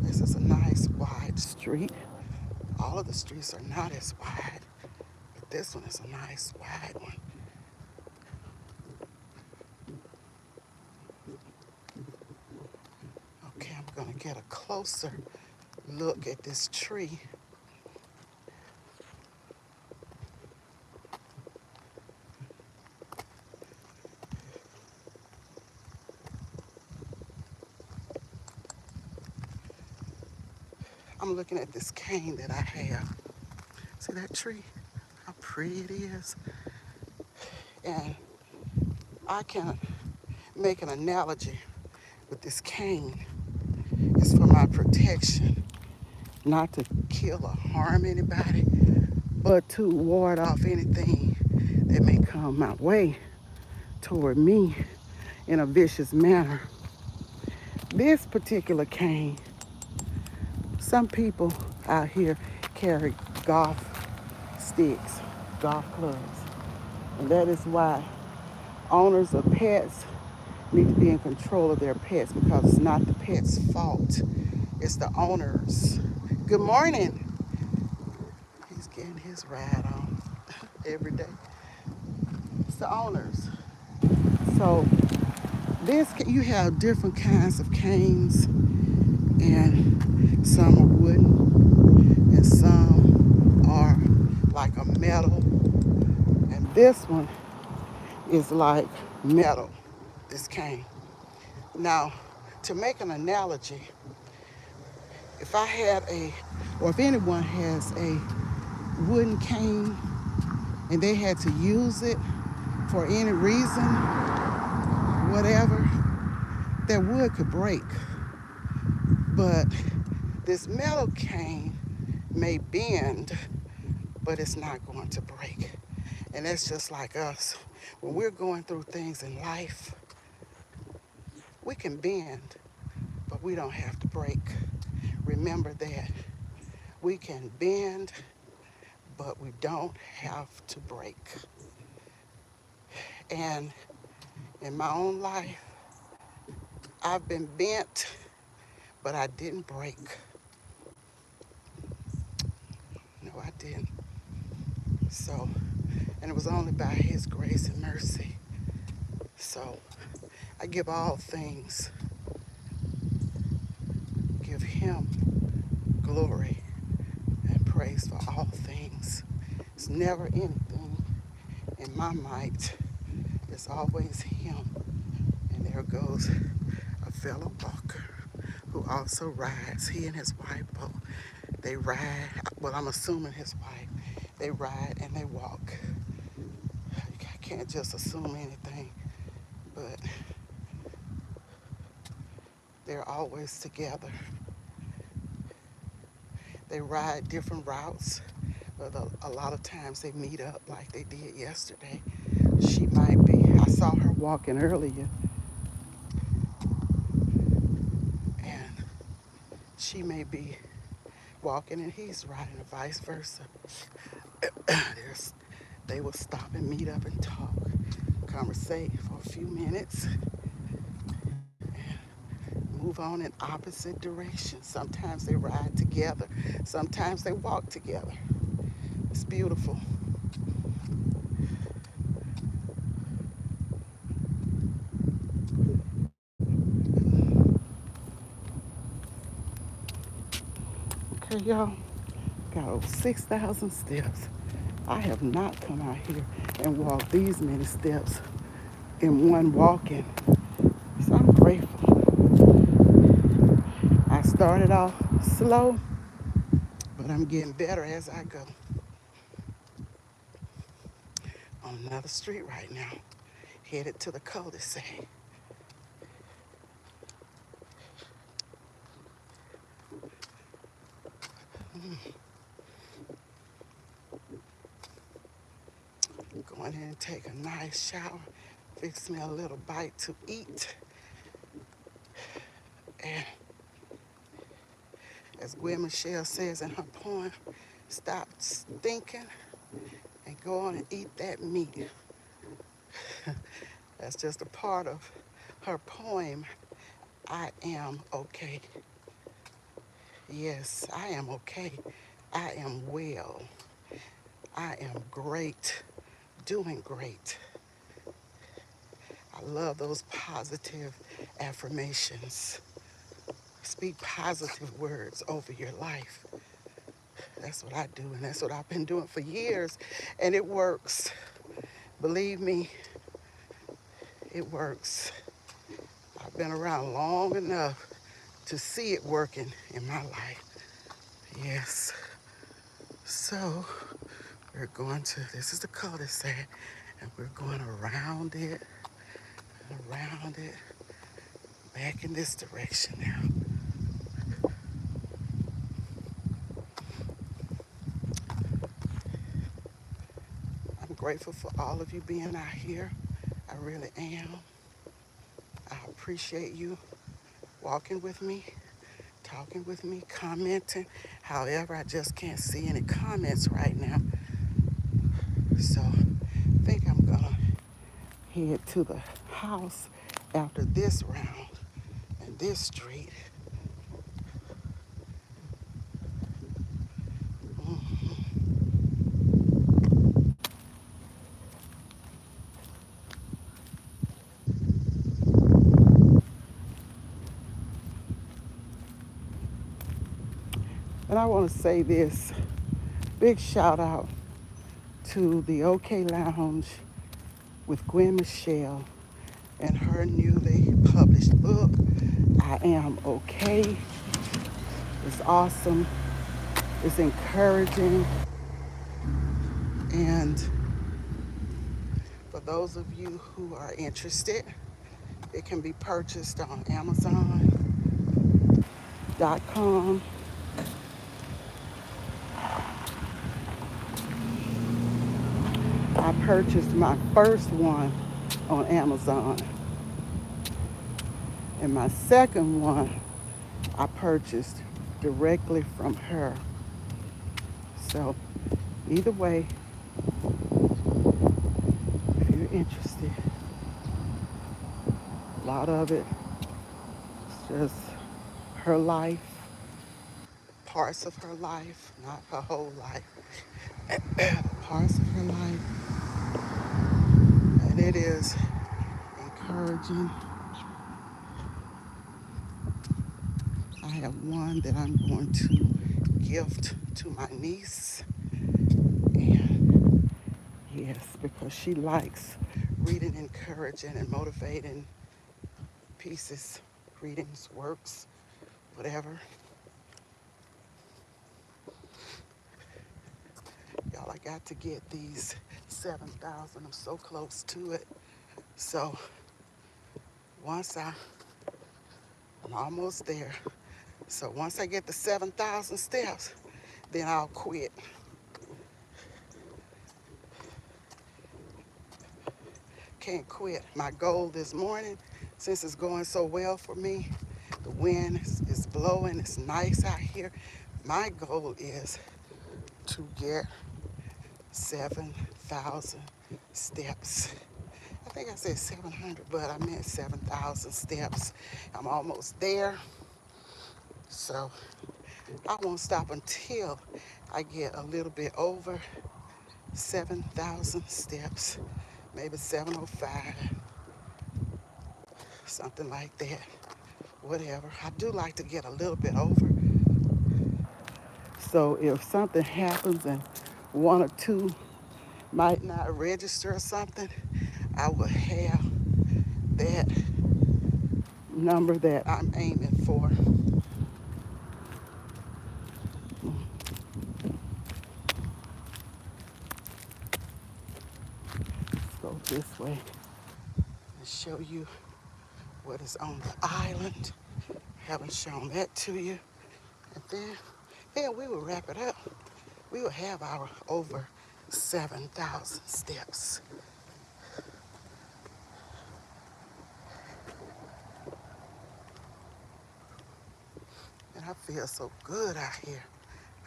This is a nice wide street. All of the streets are not as wide, but this one is a nice wide one. Okay, I'm gonna get a closer look at this tree. I'm looking at this cane that I have. See that tree? How pretty it is. And I can make an analogy with this cane. It's for my protection, not to kill or harm anybody, but to ward off anything that may come my way toward me in a vicious manner. This particular cane, some people out here carry golf sticks, golf clubs, and that is why owners of pets need to be in control of their pets because it's not the pet's fault. It's the owners. Good morning. He's getting his ride on every day. It's the owners. So this, you have different kinds of canes, and some are wooden and some are like a metal. And this one is like metal, this cane. Now, to make an analogy, if I had or if anyone has a wooden cane and they had to use it for any reason, whatever, that wood could break. But this metal cane may bend, but it's not going to break. And that's just like us. When we're going through things in life, we can bend, but we don't have to break. Remember that. We can bend, but we don't have to break. And in my own life, I've been bent, but I didn't break. No, I didn't. So, and it was only by His grace and mercy. So, I give all things, give Him glory and praise for all things. It's never anything in my might. It's always Him. And there goes a fellow walker who also rides. He and his wife both. They ride, well, I'm assuming his wife. They ride and they walk. I can't just assume anything, but they're always together. They ride different routes, but a lot of times they meet up like they did yesterday. She might be, I saw her walking earlier, and she may be walking and he's riding, or vice versa. They will stop and meet up and talk, conversate for a few minutes, move on in opposite directions. Sometimes they ride together, sometimes they walk together. It's beautiful. here, y'all. Got over 6,000 steps. I have not come out here and walked these many steps in one walking. So I'm grateful. I started off slow, but I'm getting better as I go. On another street right now, headed to the cul-de-sac. Going in and take a nice shower, fix me a little bite to eat. And as Gwen Michelle says in her poem, stop stinking and go on and eat that meat. That's just a part of her poem, I am okay. Yes, I am okay. I am well. I am great, doing great. I love those positive affirmations. Speak positive words over your life. That's what I do, and that's what I've been doing for years, and it works. Believe me, it works. I've been around long enough to see it working in my life. Yes. So we're going to, this is the cul-de-sac, and we're going around it, back in this direction now. I'm grateful for all of you being out here. I really am. I appreciate you walking with me, talking with me, commenting. However, I just can't see any comments right now. So I think I'm gonna head to the house after this round and this street. And I want to say this big shout out to the OK Lounge with Gwen Michelle and her newly published book, I Am Okay. It's awesome. It's encouraging. And for those of you who are interested, it can be purchased on Amazon.com. I purchased my first one on Amazon. And my second one, I purchased directly from her. So either way, if you're interested, a lot of it is just her life, parts of her life, not her whole life, parts of her life. And it is encouraging. I have one that I'm going to gift to my niece. And yes, because she likes reading encouraging and motivating pieces, readings, works, whatever. Y'all, I got to get these 7,000. I'm so close to it. So I'm almost there. So once I get the 7,000 steps, then I'll quit. Can't quit. My goal this morning, since it's going so well for me, the wind is blowing, it's nice out here. My goal is to get 7,000 steps. I think I said 700, but I meant 7,000 steps. I'm almost there. So I won't stop until I get a little bit over 7,000 steps, maybe 705, something like that, whatever. I do like to get a little bit over. So if something happens and one or two might not register or something, I will have that number that I'm aiming for. Let's go this way and show you what is on the island. Haven't shown that to you. And then we will wrap it up. We will have our over 7,000 steps. And I feel so good out here.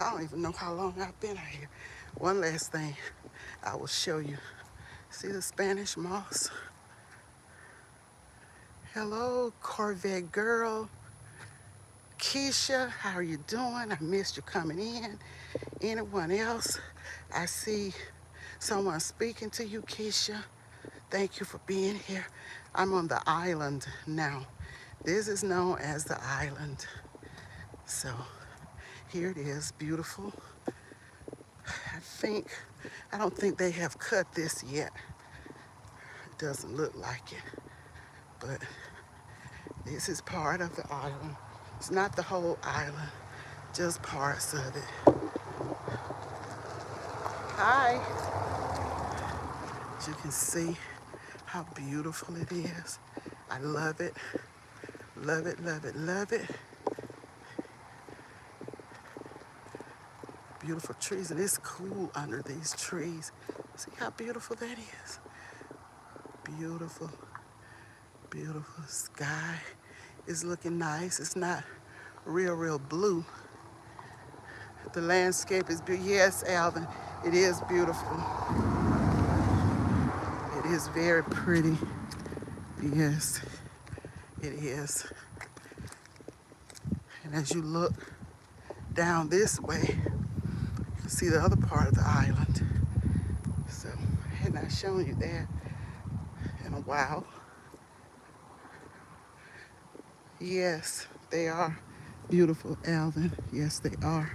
I don't even know how long I've been out here. One last thing I will show you. See the Spanish moss? Hello, Corvette girl. Keisha, how are you doing? I missed you coming in. Anyone else? I see someone speaking to you, Keisha. Thank you for being here. I'm on the island now. This is known as the island. So here it is, beautiful. I don't think they have cut this yet. It doesn't look like it, but this is part of the island. It's not the whole island, just parts of it. Hi. As you can see how beautiful it is. I love it. Love it, love it, love it. Beautiful trees, and it's cool under these trees. See how beautiful that is? Beautiful, beautiful sky. It's looking nice. It's not real blue. The landscape is beautiful. Yes, Alvin, it is beautiful. It is very pretty. Yes, it is. And as you look down this way, you can see the other part of the island. So I had not shown you that in a while. Yes, they are beautiful, Alvin. Yes, they are.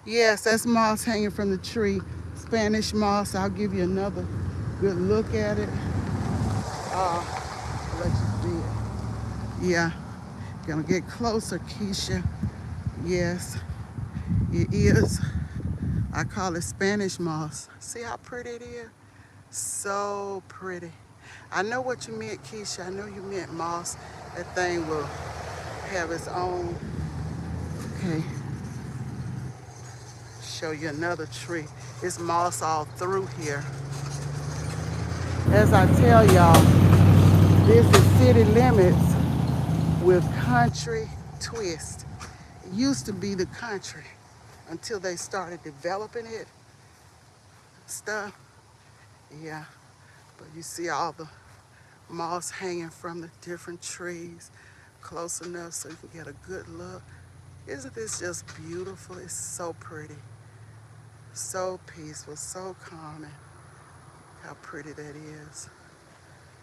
Yes, that's moss hanging from the tree. Spanish moss. I'll give you another good look at it. Let you see it. Yeah, gonna get closer, Keisha. Yes, it is. I call it Spanish moss. See how pretty it is? So pretty. I know what you meant, Keisha. I know you meant moss. That thing will have its own. Okay, show you another tree. It's moss all through here. As I tell y'all, this is city limits with country twist. It used to be the country until they started developing it stuff. Yeah, but you see all the moss hanging from the different trees close enough so you can get a good look. Isn't this just beautiful? It's so pretty, so peaceful, so calming. How pretty that is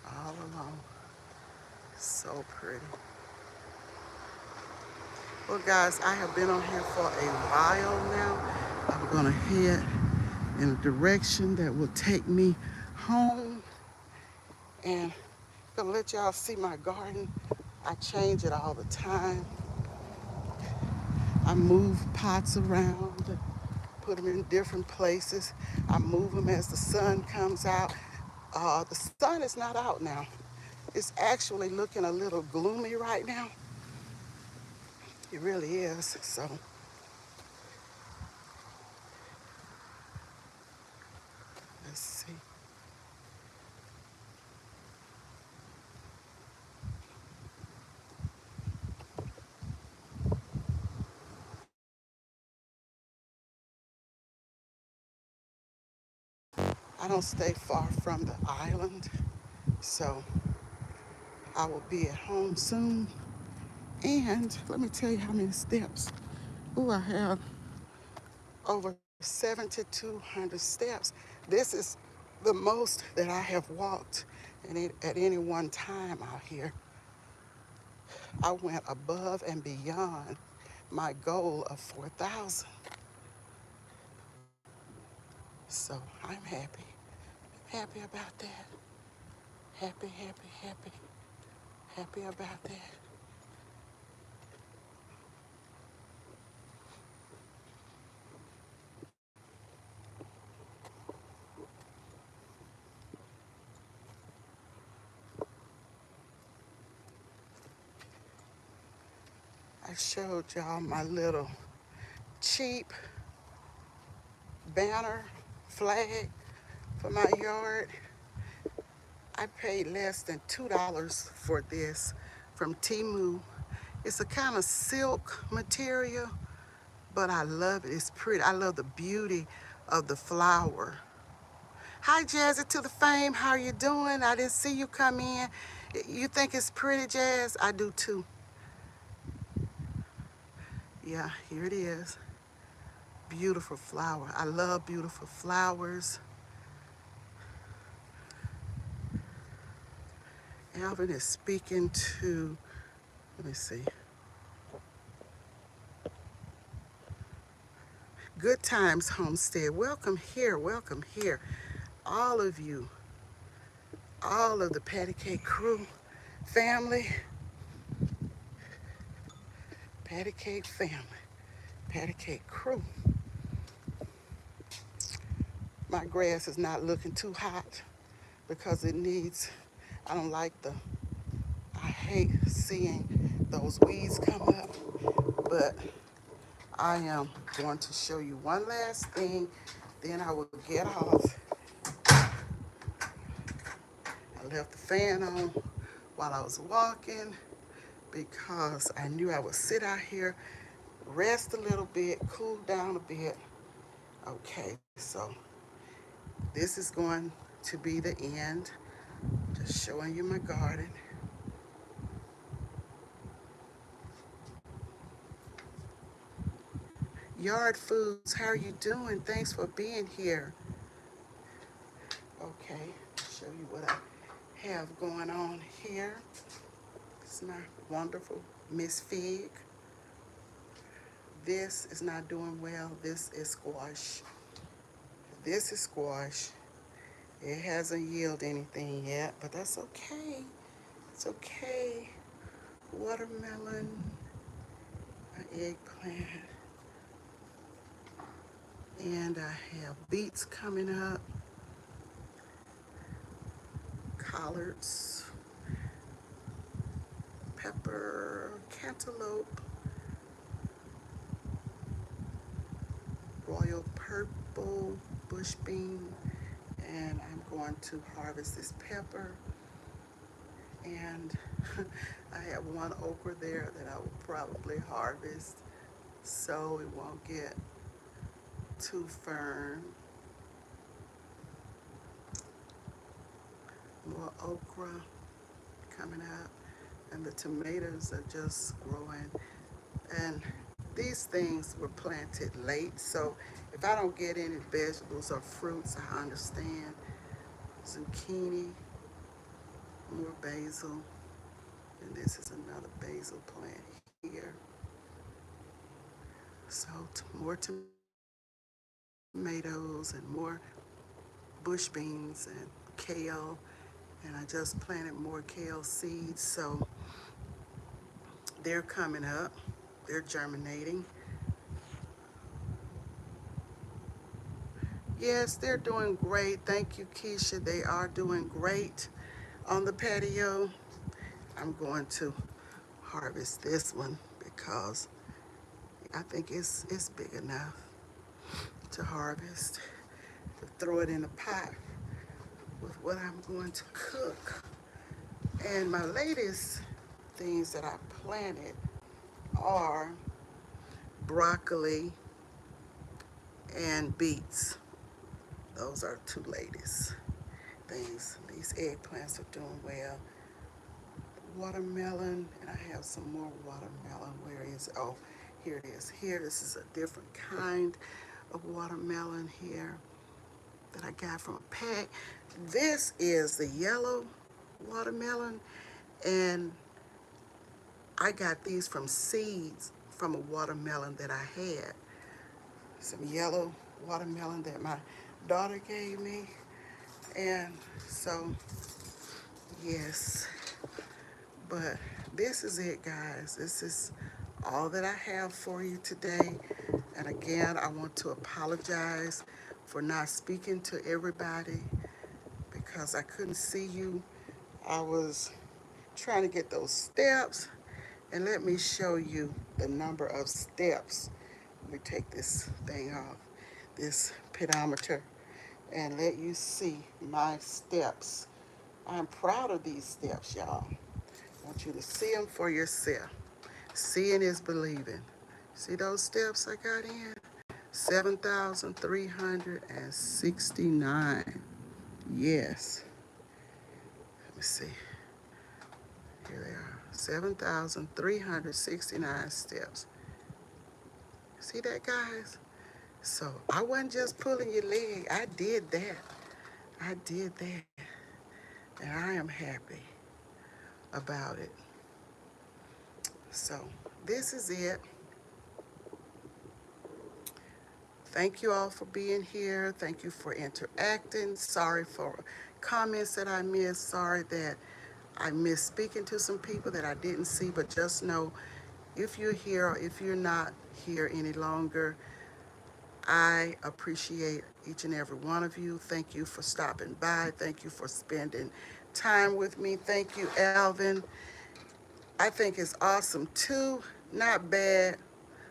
all along. So pretty. Well, guys, I have been on here for a while now. I'm gonna head in a direction that will take me home, and I'm gonna let y'all see my garden. I change it all the time. I move pots around, put them in different places. I move them as the sun comes out. The sun is not out now. It's actually looking a little gloomy right now. It really is. So let's see. I don't stay far from the island, so I will be at home soon. And let me tell you how many steps. Oh, I have over 7,200 steps. This is the most that I have walked at any one time out here. I went above and beyond my goal of 4,000. So I'm happy. Happy about that. Happy, happy, happy. Happy about that. I showed y'all my little cheap banner flag for my yard. I paid less than $2 for this from Temu. It's a kind of silk material, but I love it. It's pretty. I love the beauty of the flower. Hi, Jazzy to the fame. How you doing? I didn't see you come in. You think it's pretty, Jazz? I do too. Yeah, here it is. Beautiful flower. I love beautiful flowers. Alvin is speaking to, let me see. Good Times Homestead. Welcome here, welcome here. All of you, all of the Patty Cake crew, family, Patty Cake family, Patty Cake crew. My grass is not looking too hot because it needs, I don't like I hate seeing those weeds come up, but I am going to show you one last thing, then I will get off. I left the fan on while I was walking because I knew I would sit out here, rest a little bit, cool down a bit. Okay, so this is going to be the end. Just showing you my garden. Yard Foods, how are you doing? Thanks for being here. Okay, show you what I have going on here. It's my wonderful Miss Fig. This is not doing well. This is squash. This is squash. It hasn't yielded anything yet, but that's okay. It's okay. Watermelon, an eggplant, and I have beets coming up, collards, pepper, cantaloupe, royal purple, bush bean, and I'm going to harvest this pepper. And I have one okra there that I will probably harvest so it won't get too firm. More okra coming up, and the tomatoes are just growing. And these things were planted late, so if I don't get any vegetables or fruits, I understand. Zucchini, more basil, and this is another basil plant here. So more tomatoes and more bush beans and kale, and I just planted more kale seeds, so they're coming up, they're germinating. Yes, they're doing great. Thank you, Keisha. They are doing great on the patio. I'm going to harvest this one because I think it's big enough to harvest, to throw it in a pot with what I'm going to cook. And my latest things that I planted are broccoli and beets. Those are two latest things. These eggplants are doing well. Watermelon, and I have some more watermelon. Where is it? Oh, here it is. Here, this is a different kind of watermelon here that I got from a pack. This is the yellow watermelon, and I got these from seeds from a watermelon that I had. Some yellow watermelon that my daughter gave me. And so, yes, but this is it, guys. This is all that I have for you today. And again, I want to apologize for not speaking to everybody because I couldn't see you. I was trying to get those steps. And let me show you the number of steps. Let me take this thing off, this pedometer, and let you see my steps. I'm proud of these steps, y'all. I want you to see them for yourself. Seeing is believing. See those steps I got in? 7,369. Yes. Let me see. Here they are. 7,369 steps. See that, guys? So I wasn't just pulling your leg. I did that. I did that. And I am happy about it. So this is it. Thank you all for being here. Thank you for interacting. Sorry for comments that I missed. Sorry that I missed speaking to some people that I didn't see, but just know if you're here or if you're not here any longer, I appreciate each and every one of you. Thank you for stopping by. Thank you for spending time with me. Thank you, Alvin. I think it's awesome too. Not bad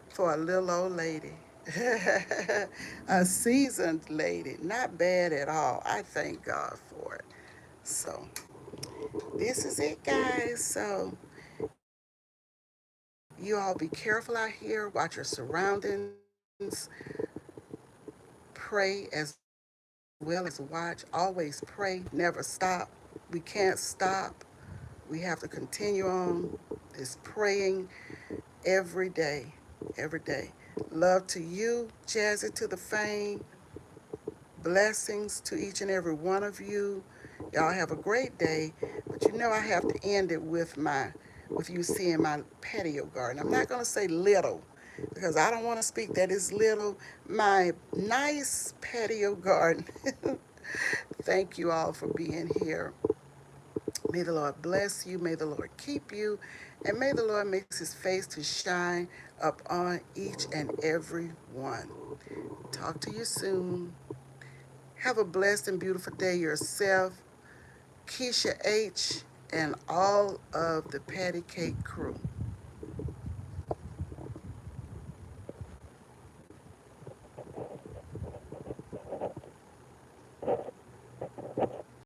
for a little old lady. A seasoned lady. Not bad at all. I thank God for it. So this is it, guys. So you all be careful out here. Watch your surroundings. Pray as well as watch. Always pray. Never stop. We can't stop. We have to continue on this praying every day. Every day. Love to you, Jazzy to the Fame. Blessings to each and every one of you. Y'all have a great day. But you know I have to end it with you seeing my patio garden. I'm not gonna say little because I don't want to speak that it's little. My nice patio garden. Thank you all for being here. May the Lord bless you. May the Lord keep you. And may the Lord make his face to shine up on each and every one. Talk to you soon. Have a blessed and beautiful day yourself. Keisha H. and all of the Patty Cake crew.